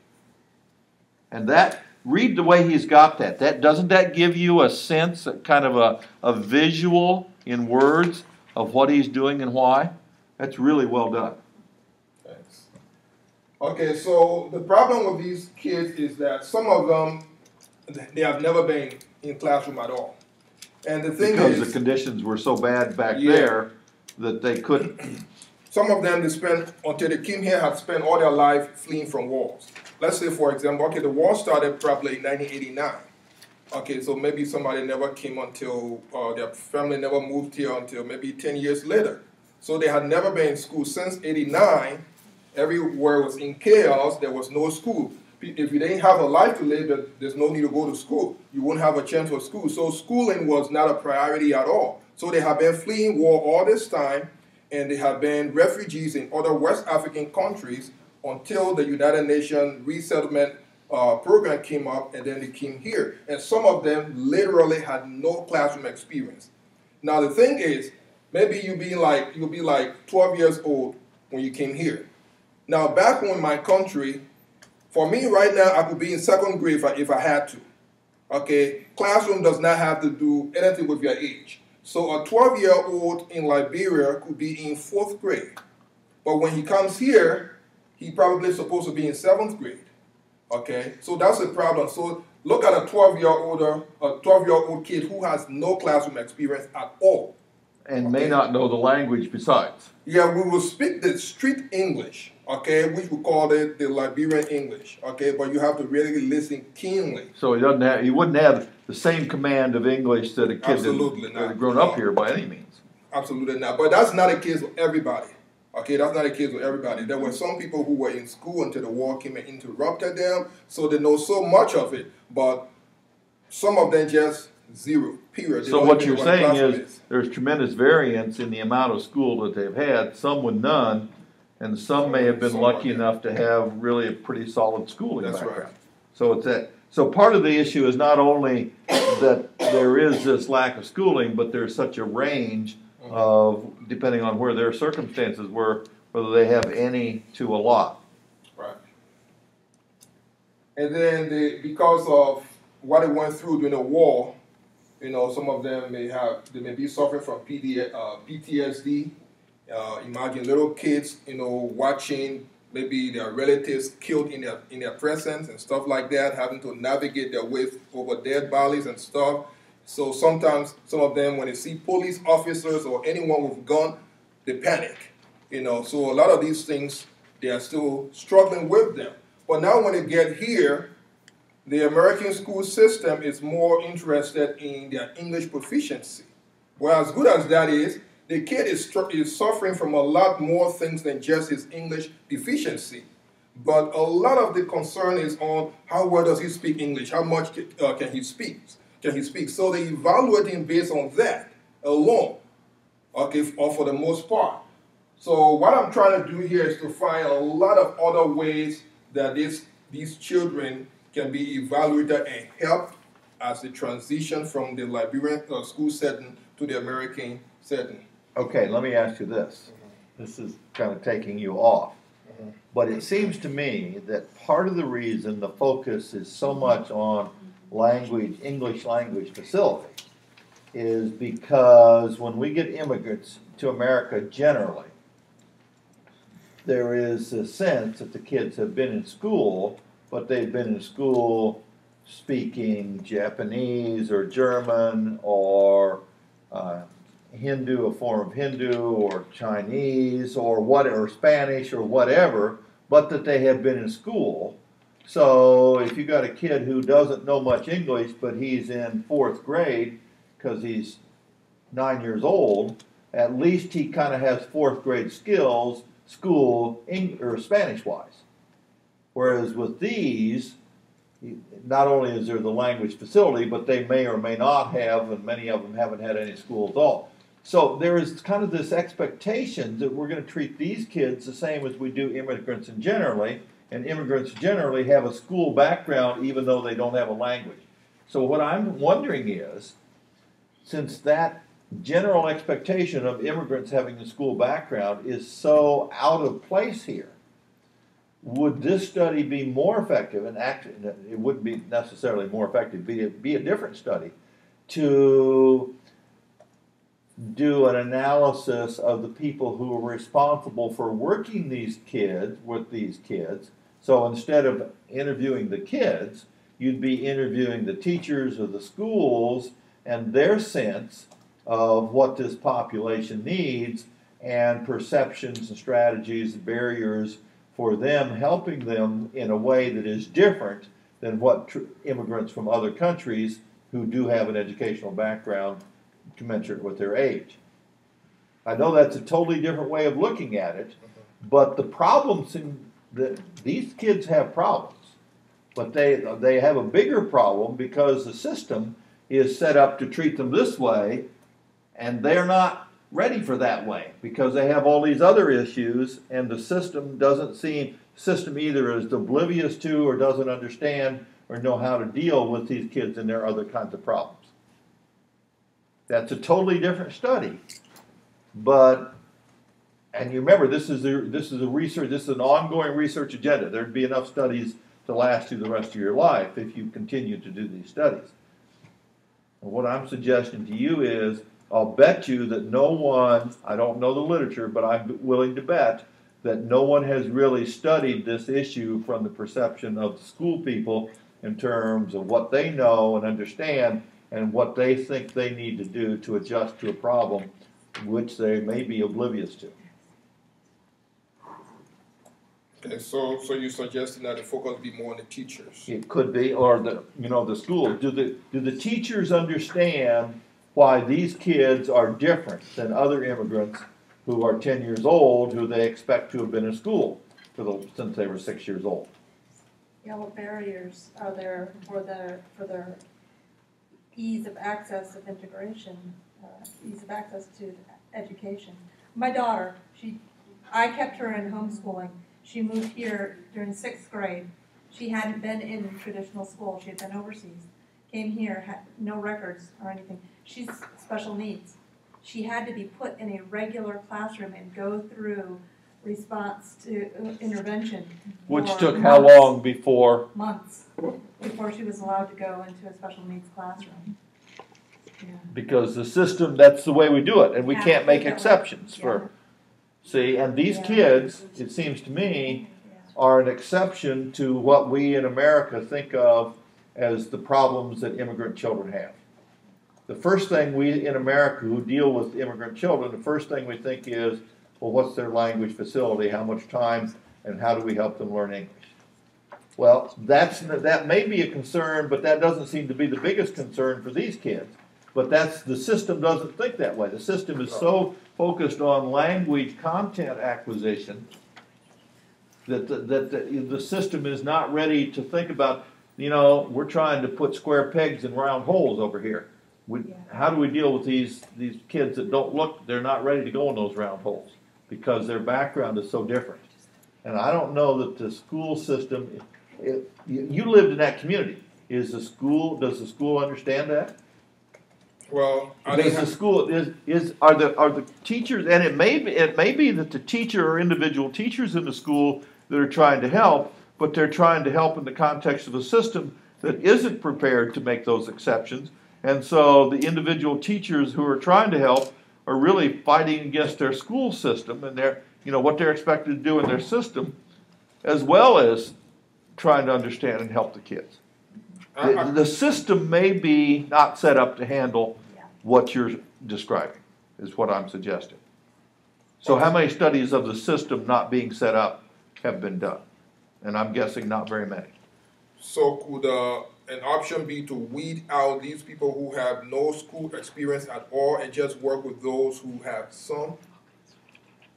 Speaker 2: And that, read the way he's got that. Doesn't that give you a sense, kind of a visual in words of what he's doing and why? That's really well done.
Speaker 6: Thanks. Okay, so the problem with these kids is that some of them, they have never been in classroom at all. And the thing
Speaker 2: Because
Speaker 6: is,
Speaker 2: the conditions were so bad back
Speaker 6: Yeah.
Speaker 2: there that they couldn't.
Speaker 6: some of them, they spent, until they came here, have spent all their life fleeing from wars. Let's say, for example, okay, the war started probably in 1989. Okay, so maybe somebody never came until, their family never moved here until maybe 10 years later. So they had never been in school since 89. Everywhere was in chaos. There was no school. If you didn't have a life to live, there's no need to go to school. You wouldn't have a chance for school. So schooling was not a priority at all. So they have been fleeing war all this time, and they have been refugees in other West African countries until the United Nations resettlement program came up, and then they came here. And some of them literally had no classroom experience. Now the thing is, maybe you'll be like 12 years old when you came here. Now back in my country, for me right now, I could be in second grade if I had to. Okay, classroom does not have to do anything with your age. So a 12-year-old in Liberia could be in 4th grade. But when he comes here, he probably supposed to be in 7th grade. Okay, so that's the problem. So look at a 12-year-old kid who has no classroom experience at all.
Speaker 2: And may not know the language besides.
Speaker 6: Yeah, we will speak the street English, okay, which we call it the Liberian English, okay, but you have to really listen keenly.
Speaker 2: So he wouldn't have the same command of English that a kid
Speaker 6: Absolutely
Speaker 2: that
Speaker 6: not.
Speaker 2: had grown up here by any means.
Speaker 6: Absolutely not. But that's not the case with everybody. Okay, that's not the case with everybody. There were some people who were in school until the war came and interrupted them, so they know so much of it, but some of them just zero, period. They
Speaker 2: So
Speaker 6: don't
Speaker 2: what
Speaker 6: even
Speaker 2: you're
Speaker 6: know a
Speaker 2: saying
Speaker 6: classroom
Speaker 2: is there's tremendous variance in the amount of school that they've had, some with none, and some may have been
Speaker 6: Some
Speaker 2: lucky
Speaker 6: like that.
Speaker 2: enough to have really a pretty solid schooling
Speaker 6: That's
Speaker 2: background.
Speaker 6: right.
Speaker 2: So it's that. So part of the issue is not only that there is this lack of schooling, but there's such a range of, depending on where their circumstances were, whether they have any to a lot.
Speaker 6: Right. And then because of what they went through during the war, you know, some of them may be suffering from PTSD. Imagine little kids, you know, watching maybe their relatives killed in their presence and stuff like that, having to navigate their way over dead bodies and stuff. So sometimes some of them, when they see police officers or anyone with a gun, they panic. You know, so a lot of these things, they are still struggling with them. But now when they get here, the American school system is more interested in their English proficiency. Well, as good as that is, the kid is suffering from a lot more things than just his English deficiency. But a lot of the concern is on how well does he speak English, how much can he speak? So they evaluate him based on that alone, okay, or for the most part. So what I'm trying to do here is to find a lot of other ways that these children can be evaluated and helped as they transition from the Liberian school setting to the American setting.
Speaker 2: Okay, let me ask you this. This is kind of taking you off. But it seems to me that part of the reason the focus is so much on English language facility is because when we get immigrants to America generally, there is a sense that the kids have been in school, but they've been in school speaking Japanese or German or Hindu, a form of Hindu, or Chinese, or or Spanish, or whatever, but that they have been in school. So if you got a kid who doesn't know much English, but he's in 4th grade because he's 9 years old, at least he kind of has fourth grade skills, school, or Spanish-wise. Whereas with these, not only is there the language facility, but they may or may not have, and many of them haven't had any school at all. So there is kind of this expectation that we're going to treat these kids the same as we do immigrants generally, and immigrants generally have a school background even though they don't have a language. So what I'm wondering is, since that general expectation of immigrants having a school background is so out of place here, would this study be more effective, and actually it wouldn't be necessarily more effective, be a different study, to do an analysis of the people who are responsible for working these kids, with these kids. So instead of interviewing the kids, you'd be interviewing the teachers of the schools and their sense of what this population needs and perceptions and strategies, barriers for them, helping them in a way that is different than what immigrants from other countries who do have an educational background commensurate with their age. I know that's a totally different way of looking at it, but the problems these kids have problems, but they have a bigger problem because the system is set up to treat them this way, and they're not ready for that way because they have all these other issues, and the system either is oblivious to or doesn't understand or know how to deal with these kids and their other kinds of problems. That's a totally different study, and you remember this is an ongoing research agenda. There'd be enough studies to last you the rest of your life if you continue to do these studies. And what I'm suggesting to you is, I'll bet you that no one, I don't know the literature, but I'm willing to bet that no one has really studied this issue from the perception of the school people in terms of what they know and understand and what they think they need to do to adjust to a problem which they may be oblivious to.
Speaker 6: Okay, so you're suggesting that the focus be more on the teachers?
Speaker 2: It could be, or the schools. Do the teachers understand why these kids are different than other immigrants who are 10 years old, who they expect to have been in school since they were 6 years old?
Speaker 4: Yeah, what barriers are there for their ease of access of integration, ease of access to education? My daughter, I kept her in homeschooling. She moved here during 6th grade. She hadn't been in traditional school. She had been overseas. Came here, had no records or anything. She's special needs. She had to be put in a regular classroom and go through response to intervention.
Speaker 2: Which took how long before?
Speaker 4: Months before she was allowed to go into a special needs classroom. Yeah.
Speaker 2: Because the system, that's the way we do it, and we can't make exceptions for. See, and these kids, it seems to me, are an exception to what we in America think of as the problems that immigrant children have. The first thing we in America who deal with immigrant children, the first thing we think is, well, what's their language facility, how much time, and how do we help them learn English? Well, that may be a concern, but that doesn't seem to be the biggest concern for these kids. But the system doesn't think that way. The system is so focused on language content acquisition that the system is not ready to think about, we're trying to put square pegs in round holes over here. How do we deal with these kids that they're not ready to go in those round holes because their background is so different. And I don't know that the school system, you lived in that community. Does the school understand that?
Speaker 6: Well,
Speaker 2: are the teachers, and it may be that the teacher or individual teachers in the school that are trying to help, but they're trying to help in the context of a system that isn't prepared to make those exceptions. And so the individual teachers who are trying to help are really fighting against their school system and what they're expected to do in their system, as well as trying to understand and help the kids. The system may be not set up to handle what you're describing, is what I'm suggesting. So how many studies of the system not being set up have been done? And I'm guessing not very many.
Speaker 6: So an option be to weed out these people who have no school experience at all and just work with those who have some?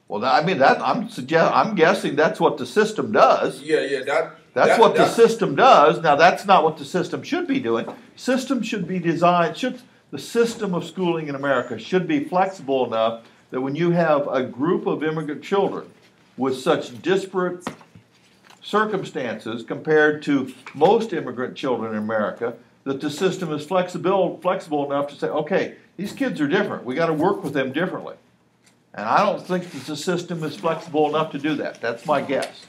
Speaker 2: Well, I'm guessing that's what the system does.
Speaker 6: Yeah,
Speaker 2: That's what the system does. Now, that's not what the system should be doing. System should be designed, the system of schooling in America should be flexible enough that when you have a group of immigrant children with such disparate circumstances compared to most immigrant children in America, that the system is flexible enough to say, okay, these kids are different. We got to work with them differently. And I don't think that the system is flexible enough to do that. That's my guess.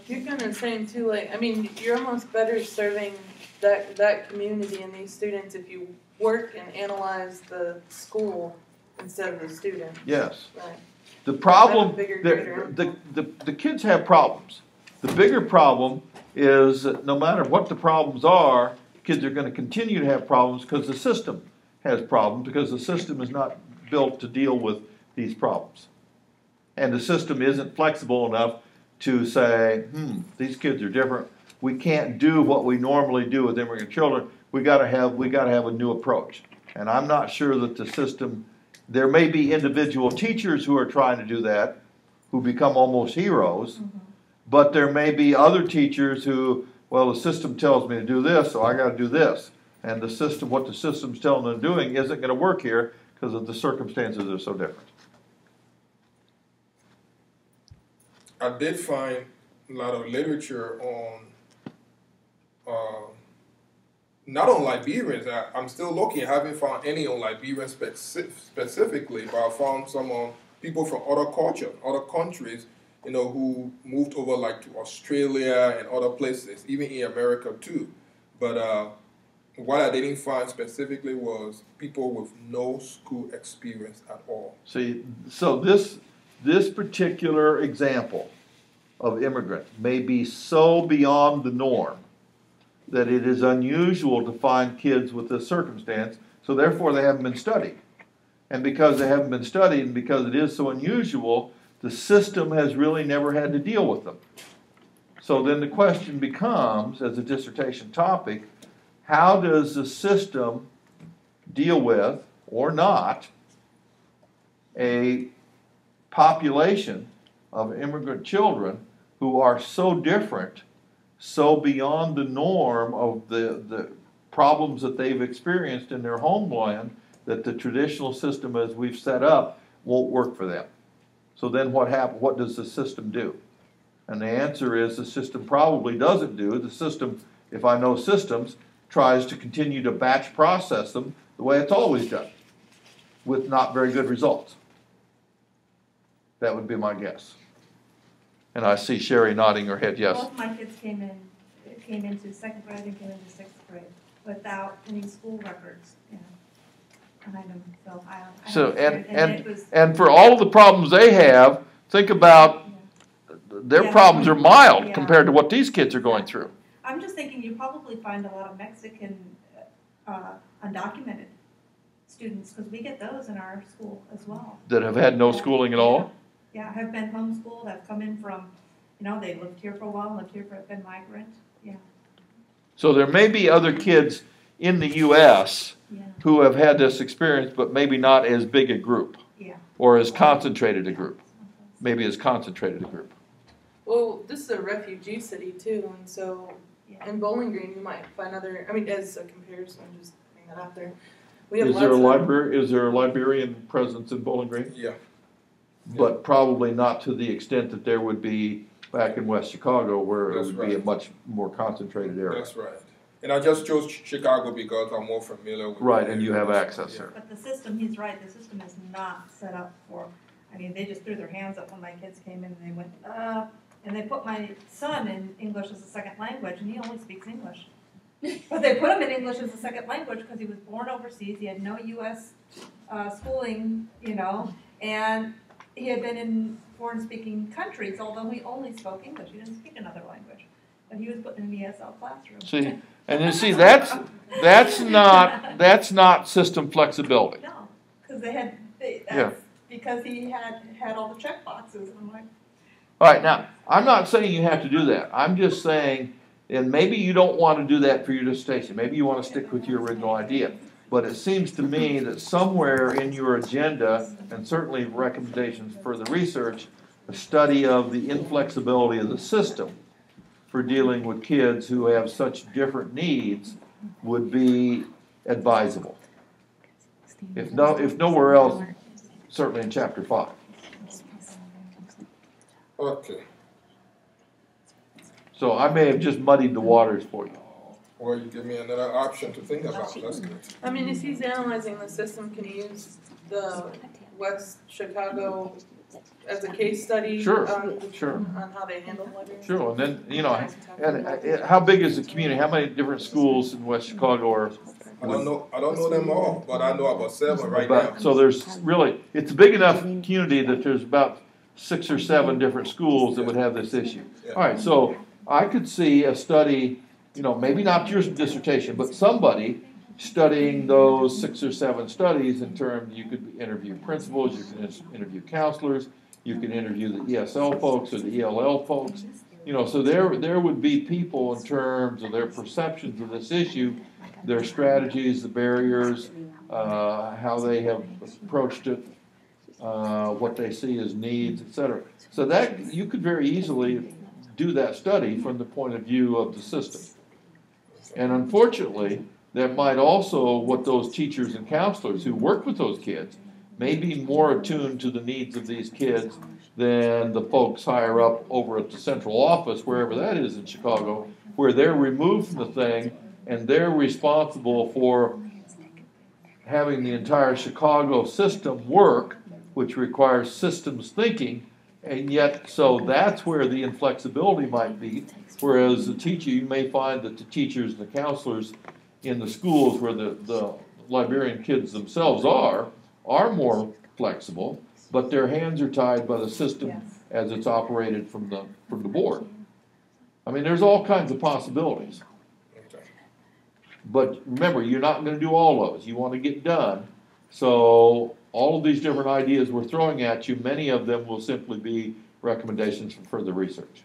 Speaker 9: You're kind of saying too, like, I mean, you're almost better serving that community and these students if you work and analyze the school instead of the student.
Speaker 2: Yes.
Speaker 9: Right.
Speaker 2: The problem,
Speaker 9: Greater
Speaker 2: the kids have problems. The bigger problem is that no matter what the problems are, kids are going to continue to have problems because the system has problems, because the system is not built to deal with these problems. And the system isn't flexible enough to say, these kids are different. We can't do what we normally do with immigrant children. We got to have a new approach. And I'm not sure that the system. There may be individual teachers who are trying to do that, who become almost heroes, but there may be other teachers who, well, the system tells me to do this, so I got to do this. And the system, what the system's telling them doing isn't going to work here because of the circumstances are so different.
Speaker 6: I did find a lot of literature on, not on Liberians. I'm still looking. I haven't found any on Liberians specifically, but I found some on people from other cultures, other countries, who moved over like to Australia and other places, even in America too. But what I didn't find specifically was people with no school experience at all.
Speaker 2: See, so this particular example of immigrant may be so beyond the norm that it is unusual to find kids with this circumstance, so therefore they haven't been studied. And because they haven't been studied and because it is so unusual, the system has really never had to deal with them. So then the question becomes, as a dissertation topic, how does the system deal with, or not, a population of immigrant children who are so different, so beyond the norm of the problems that they've experienced in their homeland, that the traditional system as we've set up won't work for them. So then what does the system do? And the answer is the system probably doesn't do. The system, if I know systems, tries to continue to batch process them the way it's always done, with not very good results. That would be my guess. And I see Sherry nodding her head yes.
Speaker 4: Both my kids came into second grade and came into sixth grade without any school records, behind them. So
Speaker 2: and for all of the problems they have, think about their problems are mild compared to what these kids are going through.
Speaker 4: I'm just thinking you probably find a lot of Mexican undocumented students, because we get those in our school as well.
Speaker 2: That have had no schooling at all?
Speaker 4: Yeah, have been homeschooled, have come in from, they lived here for a while, lived here been migrant,
Speaker 2: So there may be other kids in the U.S. who have had this experience, but maybe not as big a group. Or as concentrated a group. Maybe as concentrated a group.
Speaker 9: Well, this is a refugee city too, and so in Bowling Green you might find other, as a comparison, I'm just putting that out there. We have
Speaker 2: Is there a Liberian presence in Bowling Green?
Speaker 6: Yeah.
Speaker 2: But probably not to the extent that there would be back in West Chicago, where it would be a much more concentrated area.
Speaker 6: That's right. And I just chose Chicago because I'm more familiar with
Speaker 2: Right, and you have access there.
Speaker 4: But the system, he's right, the system is not set up for, they just threw their hands up when my kids came in and they went, and they put my son in English as a second language, and he only speaks English. But they put him in English as a second language because he was born overseas, he had no U.S. Schooling, and he had been in foreign-speaking countries, although he only spoke English. He didn't speak another language. But he was put in an ESL classroom.
Speaker 2: See, and you see, that's not system flexibility.
Speaker 4: No, because because he had all the check boxes. And I'm like,
Speaker 2: all right, now I'm not saying you have to do that. I'm just saying And maybe you don't want to do that for your dissertation. Maybe you want to stick with your original idea. But it seems to me that somewhere in your agenda, and certainly recommendations for the research, a study of the inflexibility of the system for dealing with kids who have such different needs would be advisable. If nowhere else, certainly in chapter 5.
Speaker 6: Okay.
Speaker 2: So I may have just muddied the waters for you.
Speaker 6: Or you give me another option to think about. That's good.
Speaker 9: I mean, if he's analyzing the system, can he use the West Chicago as a case study?
Speaker 2: Sure, sure.
Speaker 9: On how they handle libraries?
Speaker 2: Sure, and then, you know, and how big is the community? How many different schools in West Chicago are?
Speaker 6: I don't know them all, but I know about 7 right now.
Speaker 2: So there's really, it's a big enough community that there's about 6 or 7 different schools that would have this issue. All right, so I could see a study, you know, maybe not your dissertation, but somebody studying those 6 or 7 studies in terms, you could interview principals, you can interview counselors, you can interview the ESL folks or the ELL folks. You know, so there would be people in terms of their perceptions of this issue, their strategies, the barriers, how they have approached it, what they see as needs, etc. So that you could very easily do that study from the point of view of the system. And unfortunately, that might also, what those teachers and counselors who work with those kids may be more attuned to the needs of these kids than the folks higher up over at the central office, wherever that is in Chicago, where they're removed from the thing and they're responsible for having the entire Chicago system work, which requires systems thinking, and yet, so that's where the inflexibility might be. Whereas the teacher, you may find that the teachers and the counselors in the schools where the librarian kids themselves are more flexible, but their hands are tied by the system as it's operated from the board. I mean, there's all kinds of possibilities. But remember, you're not going to do all those. You want to get done. So all of these different ideas we're throwing at you, many of them will simply be recommendations for further research.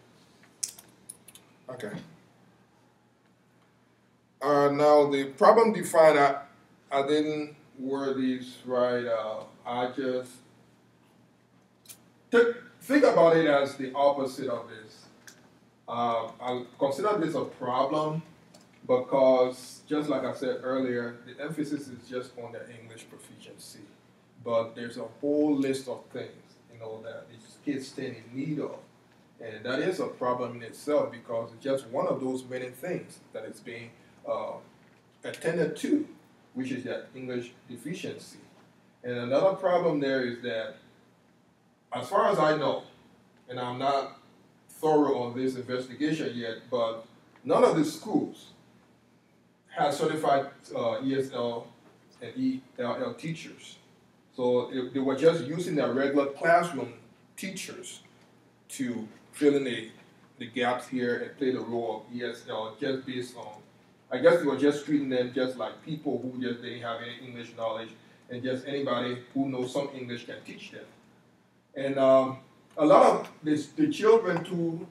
Speaker 6: Okay. Now the problem defined, I didn't word these right. I just think about it as the opposite of this. I consider this a problem because, just like I said earlier, the emphasis is just on the English proficiency. But there's a whole list of things, you know, that these kids stand in need of. And that is a problem in itself because it's just one of those many things that is being attended to, which is that English deficiency. And another problem there is that, as far as I know, and I'm not thorough on this investigation yet, but none of the schools have certified ESL and ELL teachers. So they were just using their regular classroom teachers to fill in the gaps here and play the role of ESL just based on, I guess they were just treating them just like people who just didn't have any English knowledge and just anybody who knows some English can teach them. And a lot of the children too,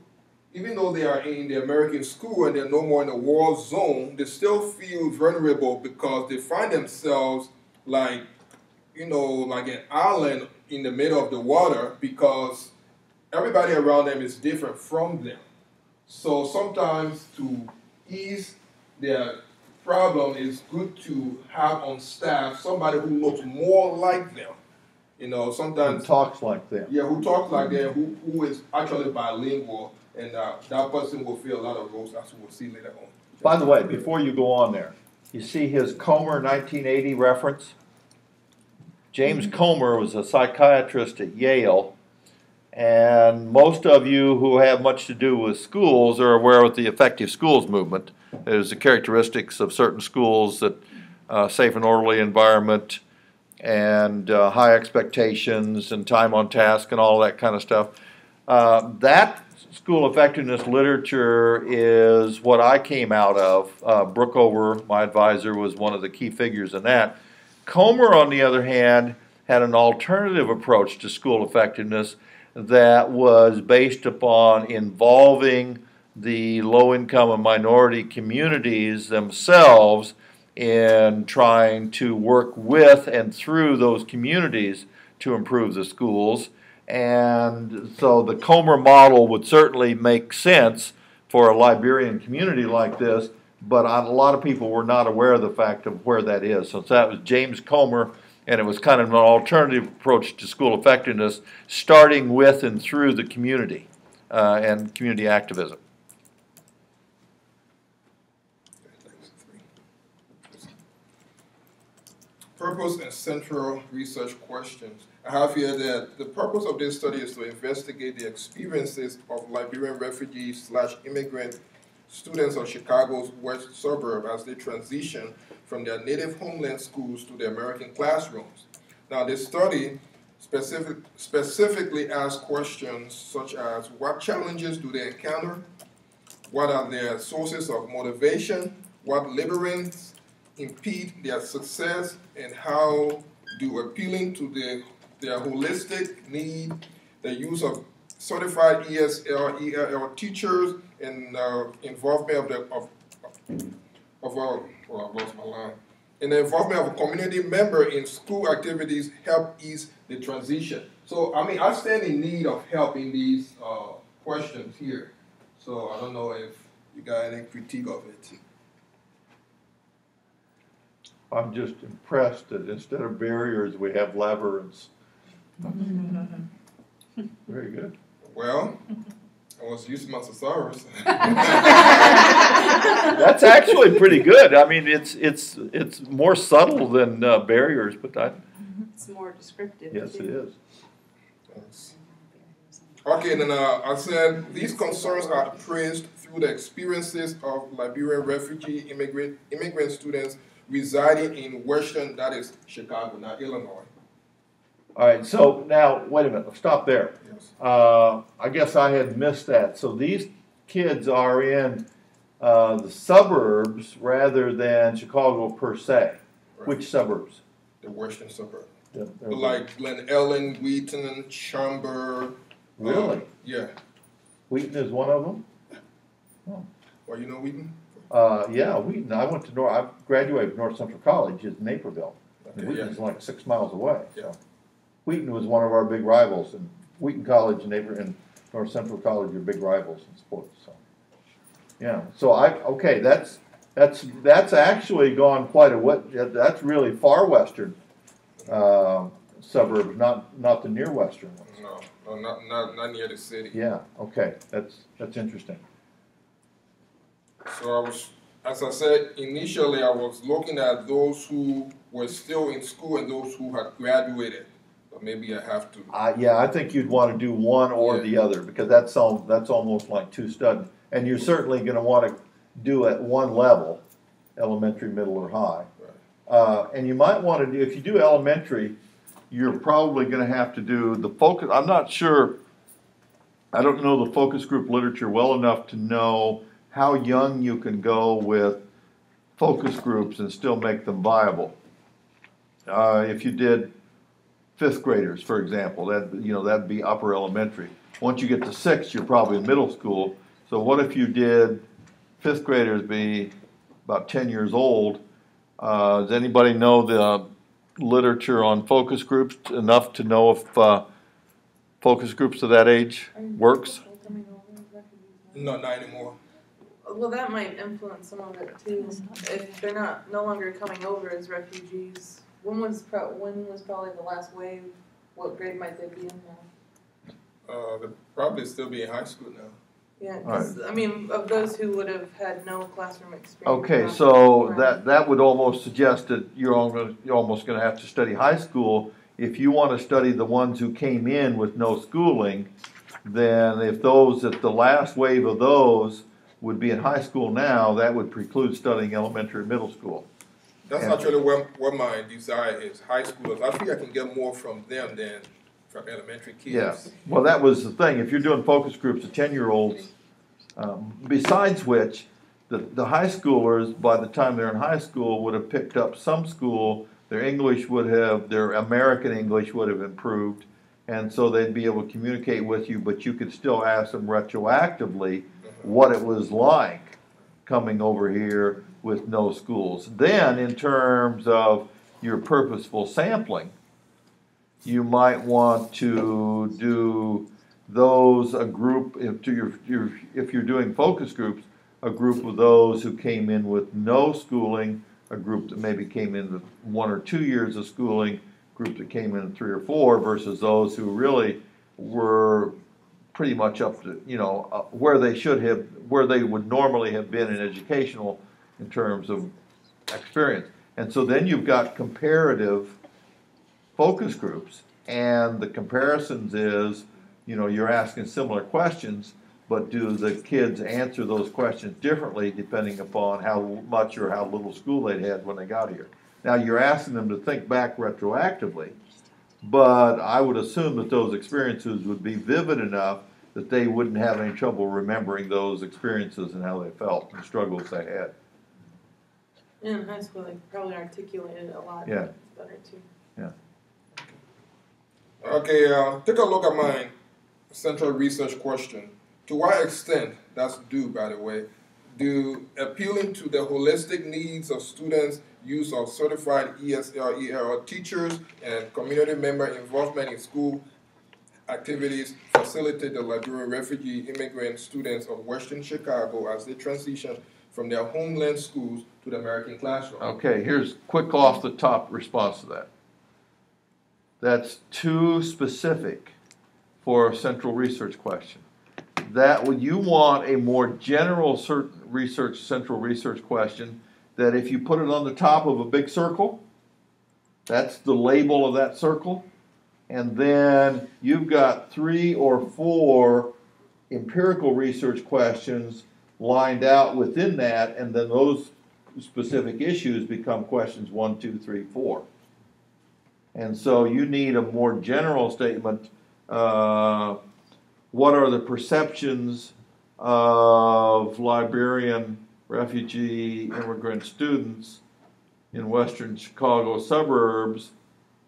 Speaker 6: even though they are in the American school and they're no more in the war zone, they still feel vulnerable because they find themselves like, you know, like an island in the middle of the water because everybody around them is different from them. So sometimes to ease their problem, it's good to have on staff somebody who looks more like them. You know, sometimes
Speaker 2: Who talks like them.
Speaker 6: Yeah, who talks like them, who is actually bilingual, and that person will fill a lot of roles, as we'll see later on.
Speaker 2: By the way, before you go on there, you see his Comer 1980 reference? James Comer was a psychiatrist at Yale, and most of you who have much to do with schools are aware of the effective schools movement. There's the characteristics of certain schools that safe and orderly environment and high expectations and time on task and all that kind of stuff. That school effectiveness literature is what I came out of. Brookover, my advisor, was one of the key figures in that. Comer, on the other hand, had an alternative approach to school effectiveness that was based upon involving the low-income and minority communities themselves in trying to work with and through those communities to improve the schools. And so the Comer model would certainly make sense for a Liberian community like this, but a lot of people were not aware of the fact of where that is. So that was James Comer, and it was kind of an alternative approach to school effectiveness, starting with and through the community and community activism.
Speaker 6: Purpose and central research questions. I have here that the purpose of this study is to investigate the experiences of Liberian refugees/immigrant students of Chicago's west suburb as they transition from their native homeland schools to the American classrooms. Now, this study specifically asks questions such as what challenges do they encounter, what are their sources of motivation, what labyrinths impede their success, and how do appealing to their holistic need, the use of certified ESL, ELL teachers, and involvement I've lost my line. And the involvement of a community member in school activities help ease the transition. So, I mean, I stand in need of help in these questions here. So, I don't know if you got any critique of it.
Speaker 2: I'm just impressed that instead of barriers, we have labyrinths. Very good.
Speaker 6: Well, I was using my thesaurus.
Speaker 2: That's actually pretty good. I mean, it's more subtle than barriers, but
Speaker 9: It's more descriptive.
Speaker 2: yes, it is.
Speaker 6: Thanks. Okay, then I said these concerns are appraised through the experiences of Liberian refugee immigrant students residing in Western, that is Chicago, not Illinois.
Speaker 2: All right, so now, wait a minute, let's stop there.
Speaker 6: Yes.
Speaker 2: I guess I had missed that. So these kids are in the suburbs rather than Chicago per se.
Speaker 6: Right.
Speaker 2: Which suburbs?
Speaker 6: The Western suburb.
Speaker 2: They're
Speaker 6: Like Glen Ellen, Wheaton, Schaumburg.
Speaker 2: Really?
Speaker 6: Yeah.
Speaker 2: Wheaton is one of them?
Speaker 6: Well, you know Wheaton?
Speaker 2: Yeah, Wheaton. I graduated from North Central College in Naperville. And
Speaker 6: Okay,
Speaker 2: Wheaton's
Speaker 6: yeah.
Speaker 2: like 6 miles away.
Speaker 6: Yeah.
Speaker 2: Wheaton was one of our big rivals, and Wheaton College and North Central College are big rivals in sports. So, yeah. So okay. That's actually gone quite a way. That's really far western suburbs, not the near western ones.
Speaker 6: No, not near the city.
Speaker 2: Yeah. Okay. That's interesting.
Speaker 6: So I was, as I said initially, I was looking at those who were still in school and those who had graduated. But maybe I have to.
Speaker 2: Yeah, I think you'd want to do one or the other, because that's almost like two studies. And you're certainly going to want to do at one level, elementary, middle, or high.
Speaker 6: Right.
Speaker 2: And you might want to do, if you do elementary, you're probably going to have to do the focus. I'm not sure, I don't know the focus group literature well enough to know how young you can go with focus groups and still make them viable. If you did 5th graders, for example, that'd be upper elementary. Once you get to 6th, you're probably in middle school. So what if you did 5th graders be about 10 years old? Does anybody know the literature on focus groups enough to know if focus groups of that age works?
Speaker 6: No, not anymore.
Speaker 9: Well, that might influence some of it too. If they're no longer coming over as refugees, when was probably the last wave? What grade might they be in now?
Speaker 6: They'll probably still be in high school now.
Speaker 9: Yeah, because I mean, of those who would have had no classroom experience.
Speaker 2: Okay, so that would almost suggest that you're almost going to have to study high school. If you want to study the ones who came in with no schooling, then if the last wave of those would be in high school now, that would preclude studying elementary and middle school.
Speaker 6: That's actually what my desire is, high schoolers. I think I can get more from them than from elementary kids.
Speaker 2: Yeah, well, that was the thing. If you're doing focus groups of 10-year-olds, besides which, the high schoolers, by the time they're in high school, would have picked up some school. Their American English would have improved, and so they'd be able to communicate with you, but you could still ask them retroactively what it was like coming over here with no schools. Then, in terms of your purposeful sampling, you might want to do those, a group, if you're doing focus groups, a group of those who came in with no schooling, a group that maybe came in with 1 or 2 years of schooling, group that came in 3 or 4, versus those who really were pretty much up to, where they should have, where they would normally have been in educational in terms of experience. And so then you've got comparative focus groups, and the comparisons is, you're asking similar questions, but do the kids answer those questions differently depending upon how much or how little school they'd had when they got here. Now, you're asking them to think back retroactively, but I would assume that those experiences would be vivid enough that they wouldn't have any trouble remembering those experiences and how they felt and struggles they had.
Speaker 9: In high school, they probably articulated it a lot
Speaker 2: Yeah.
Speaker 9: better too.
Speaker 6: Okay, take a look at my central research question. To what extent, that's due by the way, do appealing to the holistic needs of students, use of certified ESL, ELL teachers, and community member involvement in school activities facilitate the Liberian refugee immigrant students of Western Chicago as they transition from their homeland schools to the American classroom?
Speaker 2: Okay, here's quick off the top response to that. That's too specific for a central research question. That would, you want a more general central research question that if you put it on the top of a big circle, that's the label of that circle, and then you've got 3 or 4 empirical research questions lined out within that, and then those specific issues become questions 1, 2, 3, 4. And so you need a more general statement. What are the perceptions of Liberian refugee immigrant students in Western Chicago suburbs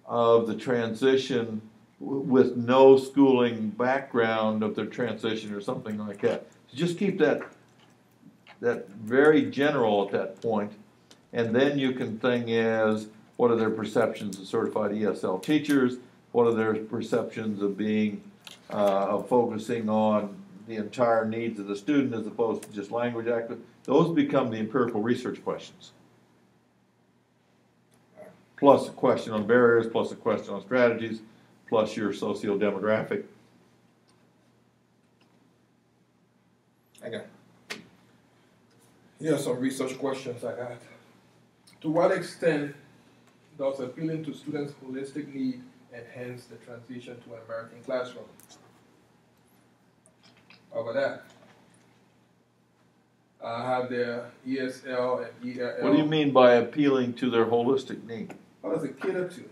Speaker 2: of the transition with no schooling background of their transition or something like that? So just keep that very general at that point, and then you can think is, what are their perceptions of certified ESL teachers? What are their perceptions of being, of focusing on the entire needs of the student as opposed to just language active? Those become the empirical research questions. Plus a question on barriers, plus a question on strategies, plus your socio-demographic.
Speaker 6: Okay. Here are some research questions I got. To what extent does appealing to students' holistic need enhance the transition to an American classroom? Over that. I have the ESL and ELL.
Speaker 2: What do you mean by appealing to their holistic need?
Speaker 6: How does it cater to?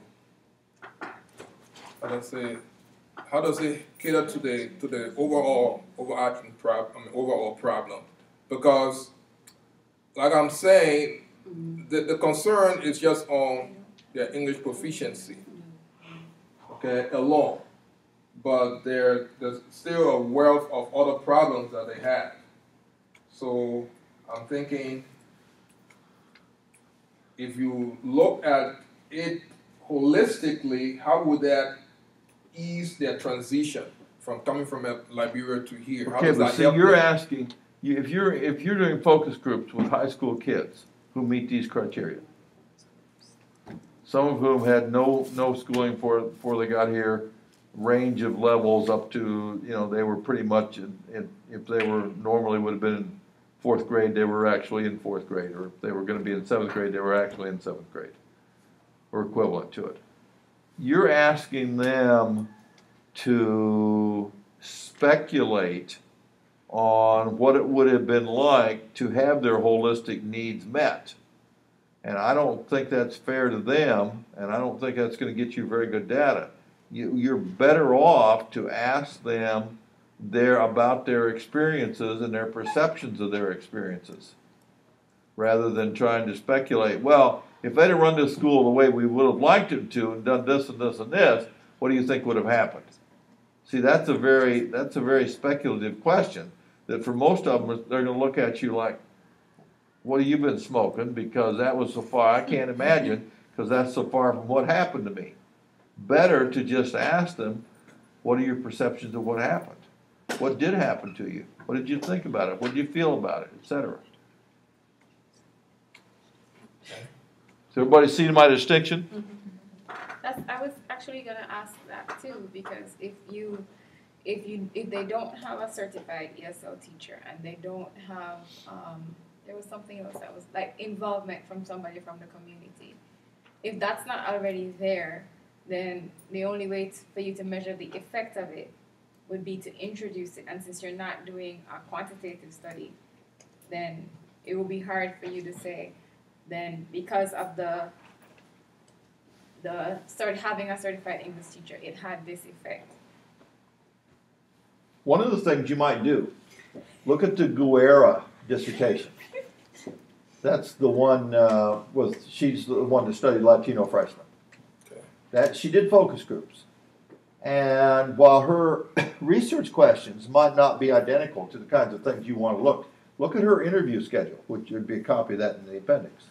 Speaker 6: How does it cater to the overarching problem? Because, like I'm saying, the concern is just on their English proficiency, okay, alone. But there's still a wealth of other problems that they have. So I'm thinking, if you look at it holistically, how would that ease their transition from coming from Liberia to here? How
Speaker 2: Okay,
Speaker 6: does
Speaker 2: but
Speaker 6: that
Speaker 2: see,
Speaker 6: help
Speaker 2: you're
Speaker 6: them?
Speaker 2: asking, if you're doing focus groups with high school kids who meet these criteria, some of whom had no schooling before they got here, range of levels up to, they were pretty much, if they were normally would have been in 4th grade, they were actually in 4th grade, or if they were going to be in 7th grade, they were actually in 7th grade, or equivalent to it. You're asking them to speculate on what it would have been like to have their holistic needs met. And I don't think that's fair to them, and I don't think that's going to get you very good data. You're better off to ask them about their experiences and their perceptions of their experiences, rather than trying to speculate, well, if they'd have run this school the way we would have liked them to and done this and this and this, what do you think would have happened? See, that's a very speculative question. that for most of them, they're gonna look at you like, what have you been smoking? Because that was so far, I can't imagine, because that's so far from what happened to me. Better to just ask them, what are your perceptions of what happened? What did happen to you? What did you think about it? What did you feel about it, etc. So everybody see my distinction?
Speaker 5: I was actually gonna ask that too, because if they don't have a certified ESL teacher and they don't have there was something else that was like involvement from somebody from the community. If that's not already there, then the only way for you to measure the effect of it would be to introduce it. And since you're not doing a quantitative study, then it will be hard for you to say, then because of the having a certified English teacher, it had this effect.
Speaker 2: One of the things you might do, look at the Guerra dissertation. That's the one she's the one that studied Latino freshmen.
Speaker 6: Okay.
Speaker 2: That she did focus groups. And while her research questions might not be identical to the kinds of things you want to look at her interview schedule, which would be a copy of that in the appendix.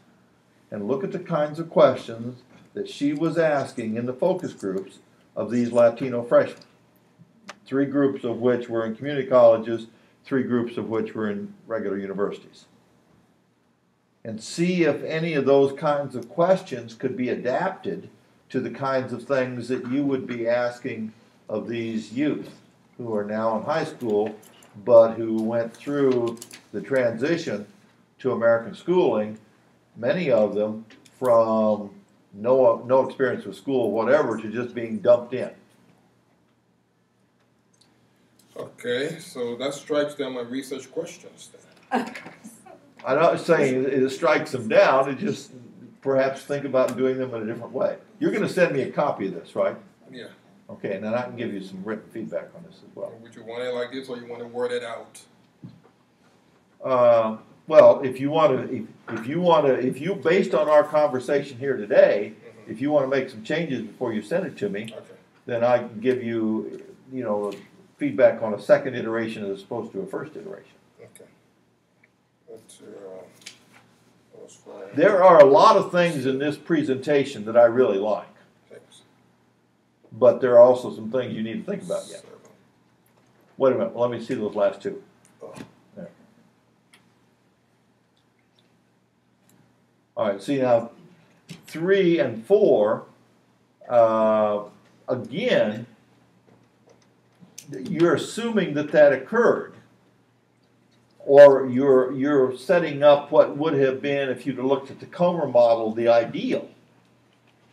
Speaker 2: And look at the kinds of questions that she was asking in the focus groups of these Latino freshmen. 3 groups of which were in community colleges, 3 groups of which were in regular universities. And see if any of those kinds of questions could be adapted to the kinds of things that you would be asking of these youth who are now in high school, but who went through the transition to American schooling, many of them from no experience with school, whatever, to just being dumped in.
Speaker 6: Okay, so that strikes down my research questions then.
Speaker 2: I'm not saying it strikes them down, it just perhaps think about doing them in a different way. You're going to send me a copy of this, right?
Speaker 6: Yeah.
Speaker 2: Okay, and then I can give you some written feedback on this as well.
Speaker 6: Would you want it like this, or you want to word it out?
Speaker 2: Well, if you based on our conversation here today, if you want to make some changes before you send it to me,
Speaker 6: Okay.
Speaker 2: then I can give you, feedback on a second iteration as opposed to a first iteration.
Speaker 6: Okay. Let's
Speaker 2: There are a lot of things in this presentation that I really like,
Speaker 6: Thanks.
Speaker 2: but there are also some things you need to think about yet.
Speaker 6: 7.
Speaker 2: Wait a minute, let me see those last 2.
Speaker 6: Oh.
Speaker 2: There. All right, see now, 3 and 4, again, you're assuming that occurred, or you're setting up what would have been, if you'd looked at the Comer model, the ideal.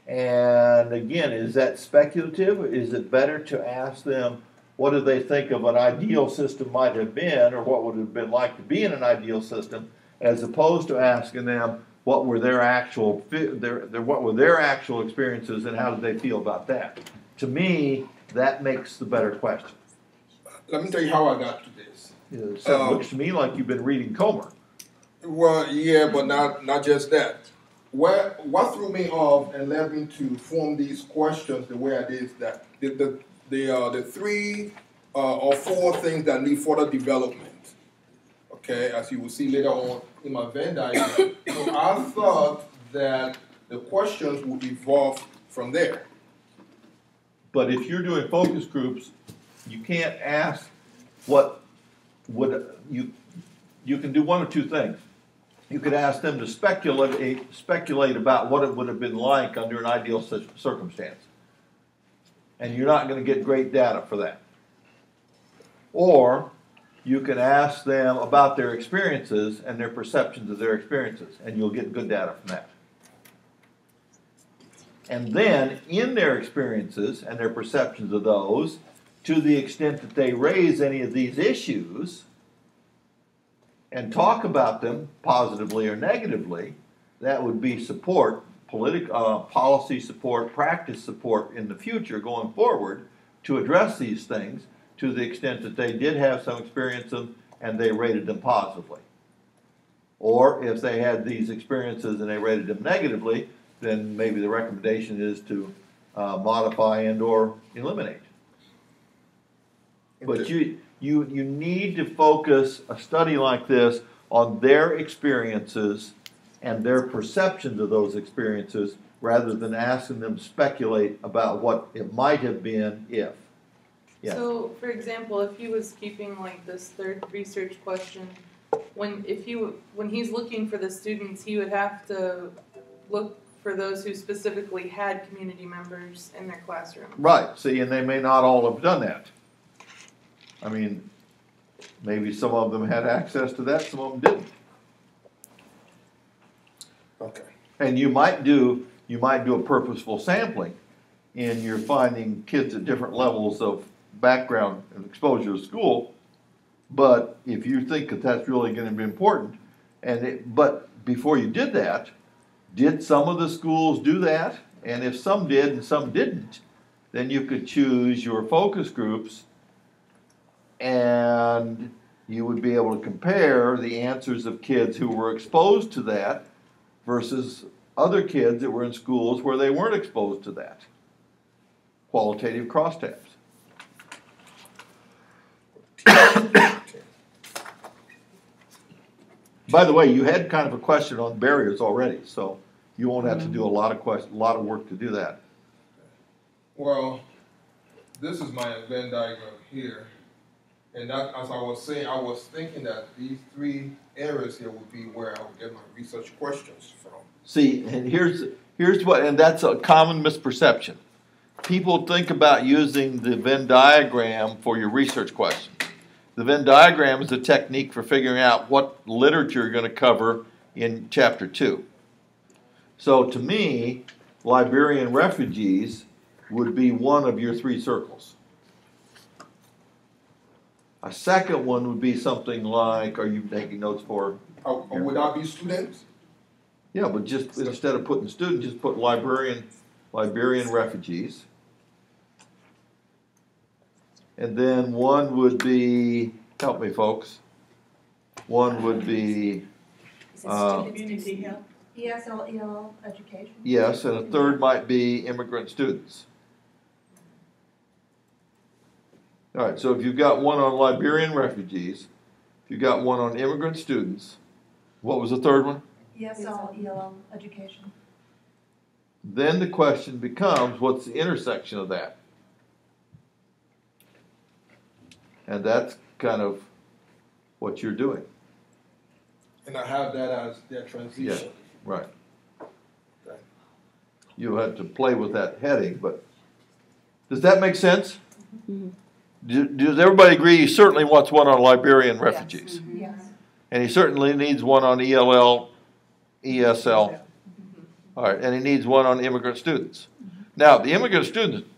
Speaker 2: And again, is that speculative? Is it better to ask them what do they think of an ideal system might have been, or what would it have been like to be in an ideal system, as opposed to asking them what were their actual experiences and how did they feel about that? To me, that makes the better question.
Speaker 6: Let me tell you how I got to this.
Speaker 2: It looks to me like you've been reading Comer.
Speaker 6: Well, yeah, but not just that. What threw me off and led me to form these questions the way I did is that the 3 or 4 things that need further development. Okay, as you will see later on in my Venn diagram. So I thought that the questions would evolve from there.
Speaker 2: But if you're doing focus groups, you can't ask what would you can do one of 2 things. You could ask them to speculate about what it would have been like under an ideal circumstance. And you're not going to get great data for that. Or you can ask them about their experiences and their perceptions of their experiences, and you'll get good data from that. And then, in their experiences and their perceptions of those, to the extent that they raise any of these issues and talk about them positively or negatively, that would be support, policy support, practice support in the future going forward to address these things to the extent that they did have some experience of them and they rated them positively. Or if they had these experiences and they rated them negatively, then maybe the recommendation is to modify and or eliminate. But You need to focus a study like this on their experiences and their perceptions of those experiences rather than asking them to speculate about what it might have been if. Yeah.
Speaker 9: So, for example, if he was keeping like this third research question, when he's looking for the students, he would have to look for those who specifically had community members in their classroom.
Speaker 2: Right, see, and they may not all have done that. I mean, maybe some of them had access to that, some of them didn't.
Speaker 6: Okay.
Speaker 2: And you might do a purposeful sampling, and you're finding kids at different levels of background and exposure to school. But if you think that that's really going to be important, but before you did that, did some of the schools do that? And if some did and some didn't, then you could choose your focus groups, and you would be able to compare the answers of kids who were exposed to that versus other kids that were in schools where they weren't exposed to that. Qualitative crosstabs. By the way, you had kind of a question on barriers already, so you won't have to do a lot of work to do that.
Speaker 6: Well, this is my Venn diagram here. And that, as I was saying, I was thinking that these three areas here would be where I would get my research questions from.
Speaker 2: See, and here's what, and that's a common misperception. People think about using the Venn diagram for your research questions. The Venn diagram is a technique for figuring out what literature you're going to cover in chapter 2. So to me, Liberian refugees would be one of your three circles. A second one would be something like, are you taking notes for?
Speaker 6: Would that be students?
Speaker 2: Yeah, but just instead of putting student, just put Liberian refugees. And then one would be, help me folks, one would be
Speaker 4: Community health. ESL, EL education.
Speaker 2: yes, and a third might be immigrant students. All right, so if you've got one on Liberian refugees, if you've got one on immigrant students, what was the third one?
Speaker 4: ESL, EL education.
Speaker 2: Then the question becomes, what's the intersection of that? And that's kind of what you're doing.
Speaker 6: And I have that as their transition.
Speaker 2: Yeah, right. You'll have to play with that heading, but does that make sense?
Speaker 7: Mm-hmm.
Speaker 2: Does everybody agree he certainly wants one on Liberian refugees?
Speaker 4: Yes.
Speaker 2: And he certainly needs one on ELL, ESL. All right, and he needs one on immigrant students. Now, the immigrant students,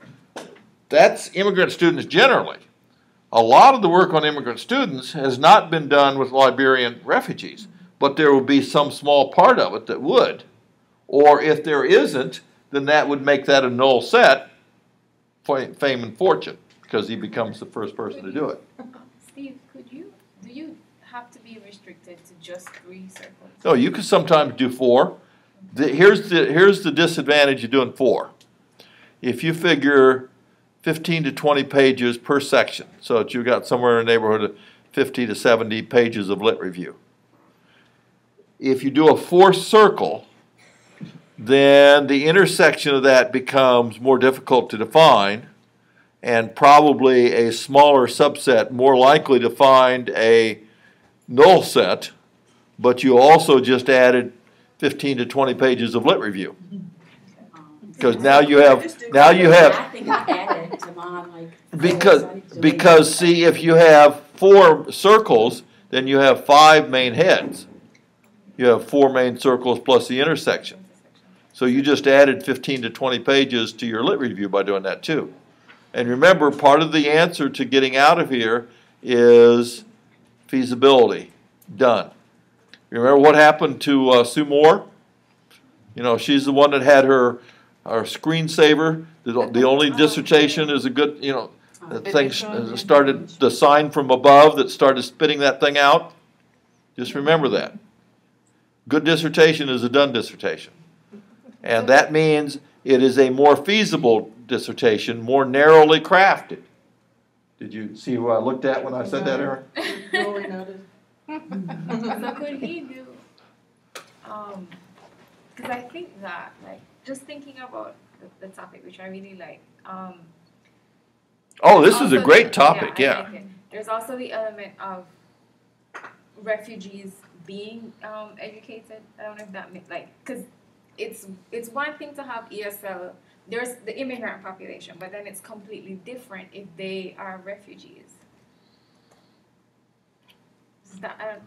Speaker 2: that's immigrant students generally. A lot of the work on immigrant students has not been done with Liberian refugees, but there will be some small part of it that would. Or if there isn't, then that would make that a null set, fame and fortune, because he becomes the first person to do it.
Speaker 5: Steve, do you have to be restricted to just 3 circles?
Speaker 2: No, you could sometimes do 4. Here's the disadvantage of doing 4. If you figure 15 to 20 pages per section, so that you've got somewhere in the neighborhood of 50 to 70 pages of lit review. If you do a 4th circle, then the intersection of that becomes more difficult to define, and probably a smaller subset more likely to find a null set, but you also just added 15 to 20 pages of lit review. Because now you have
Speaker 10: I think I added to mine like
Speaker 2: because see, if you have 4 circles, then you have 5 main heads. You have 4 main circles plus the intersection. So you just added 15 to 20 pages to your lit review by doing that too. And remember, part of the answer to getting out of here is feasibility. Done. Remember what happened to Sue Moore? You know, she's the one that had her screensaver. The only dissertation is a good, you know, that thing started, the sign from above that started spitting that thing out. Just remember that. Good dissertation is a done dissertation. And that means it is a more feasible dissertation, more narrowly crafted Did you see who I looked at when I said that, Aaron?
Speaker 9: Duly noted.
Speaker 5: So could he do, because I think that, like, just thinking about the topic, which I really like,
Speaker 2: Oh, this is a
Speaker 5: also
Speaker 2: great
Speaker 5: the-
Speaker 2: topic,
Speaker 5: I
Speaker 2: yeah.
Speaker 5: like it. There's also the element of refugees being educated. I don't know if that makes, like, because it's one thing to have ESL. There's the immigrant population, but then it's completely different if they are refugees. Is that,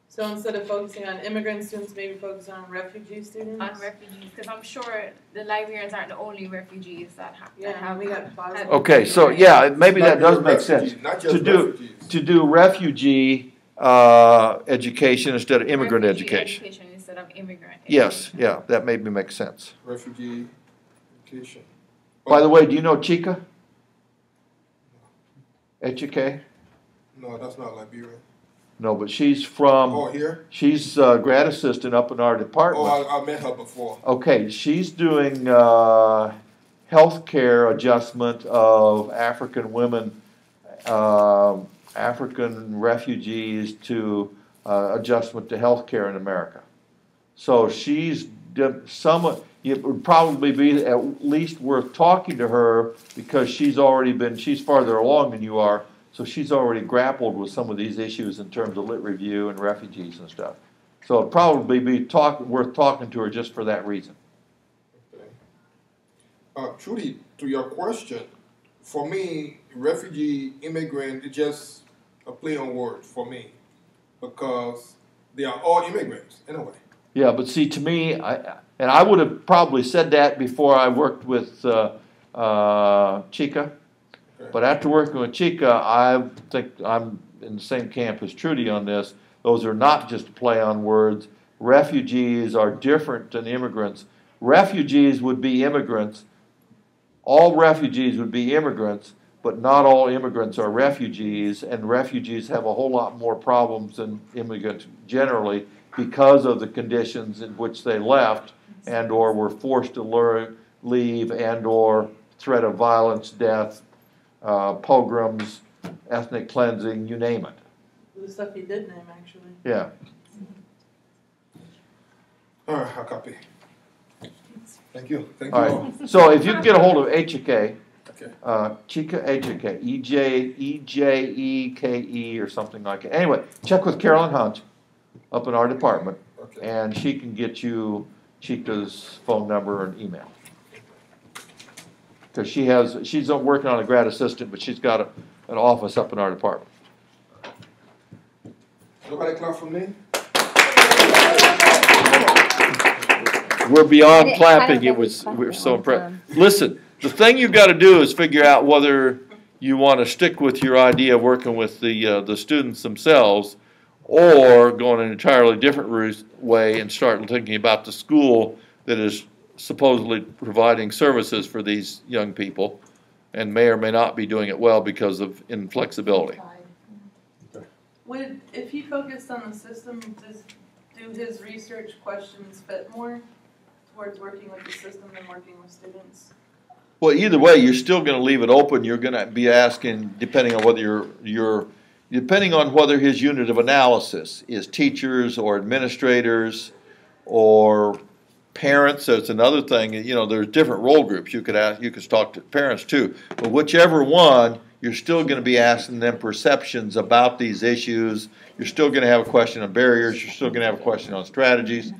Speaker 9: So instead of focusing on immigrant students, maybe focus on refugee students?
Speaker 5: on refugees, because I'm sure the Liberians aren't the only refugees that have. that
Speaker 9: Yeah,
Speaker 5: have
Speaker 9: we got Bosnia.
Speaker 2: Okay, so yeah, maybe that does make sense.
Speaker 6: Not just
Speaker 2: To do-
Speaker 6: refugees.
Speaker 2: To do refugee education instead of immigrant
Speaker 5: refugee
Speaker 2: education.
Speaker 5: instead of immigrant.
Speaker 2: Yes, yeah, that made me make sense.
Speaker 6: Refugee education.
Speaker 2: By the way, do you know Chica? HK?
Speaker 6: No, that's not Liberian.
Speaker 2: No, but she's from,
Speaker 6: Oh, here?
Speaker 2: she's a grad assistant up in our department.
Speaker 6: Oh, I met her before.
Speaker 2: Okay, she's doing healthcare adjustment of African women, African refugees to adjustment to healthcare in America. So she's done some. It would probably be at least worth talking to her because she's farther along than you are. So she's already grappled with some of these issues in terms of lit review and refugees and stuff. So it'd probably be worth talking to her just for that reason.
Speaker 6: Okay. Trudy, to your question, for me, refugee, immigrant, it's just a play on words for me because they are all immigrants anyway.
Speaker 2: Yeah, but see, to me, I would have probably said that before I worked with Chica. But after working with Chica, I think I'm in the same camp as Trudy on this. Those are not just a play on words. Refugees are different than immigrants. Refugees would be immigrants. All refugees would be immigrants, but not all immigrants are refugees, and refugees have a whole lot more problems than immigrants generally because of the conditions in which they left and or were forced to leave and or threat of violence, death, pogroms, ethnic cleansing, you name it.
Speaker 9: The stuff you did name, actually.
Speaker 2: Yeah.
Speaker 6: All right, I copy. Thank you. Thank you
Speaker 2: All
Speaker 6: all.
Speaker 2: right. So if you can get a hold of HK,
Speaker 6: Okay.
Speaker 2: Chica HK, EJEKE or something like it. Anyway, check with Carolyn Hunt up in our department,
Speaker 6: Okay.
Speaker 2: and she can get you Chica's phone number and email. Because she's working on a grad assistant, but she's got an office up in our department.
Speaker 6: Nobody clap for me?
Speaker 2: We're beyond clapping. We're so impressed. Listen, the thing you've got to do is figure out whether you want to stick with your idea of working with the students themselves, or go in an entirely different way and start thinking about the school that is supposedly providing services for these young people, and may or may not be doing it well because of inflexibility.
Speaker 9: If he focused on the system, do his research questions fit more towards working with the system than working with students?
Speaker 2: Well, either way, you're still going to leave it open. You're going to be asking, depending on whether depending on whether his unit of analysis is teachers or administrators or parents. That's another thing. You know, there's different role groups. You could talk to parents too. But whichever one, you're still going to be asking them perceptions about these issues. You're still going to have a question on barriers. You're still going to have a question on strategies.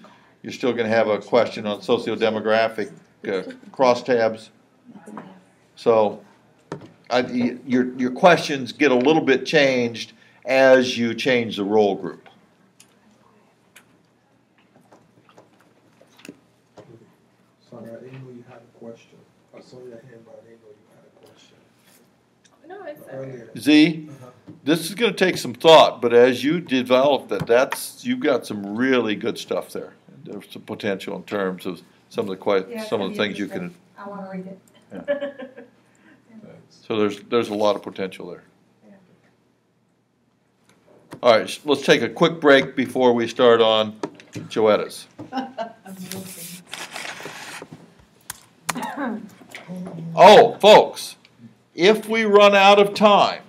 Speaker 2: You're still going to have a question on socio-demographic crosstabs. So your questions get a little bit changed as you change the role group.
Speaker 6: Sorry, I didn't know you had a question. I saw your hand, but I didn't know you had a question.
Speaker 5: No, it's
Speaker 6: Earlier.
Speaker 2: Z, this is going to take some thought, but as you develop you've got some really good stuff there. There's some potential in terms of some of the things you can.
Speaker 4: I want to read it.
Speaker 2: So there's a lot of potential there. All right, let's take a quick break before we start on Joetta's. Oh, folks, if we run out of time,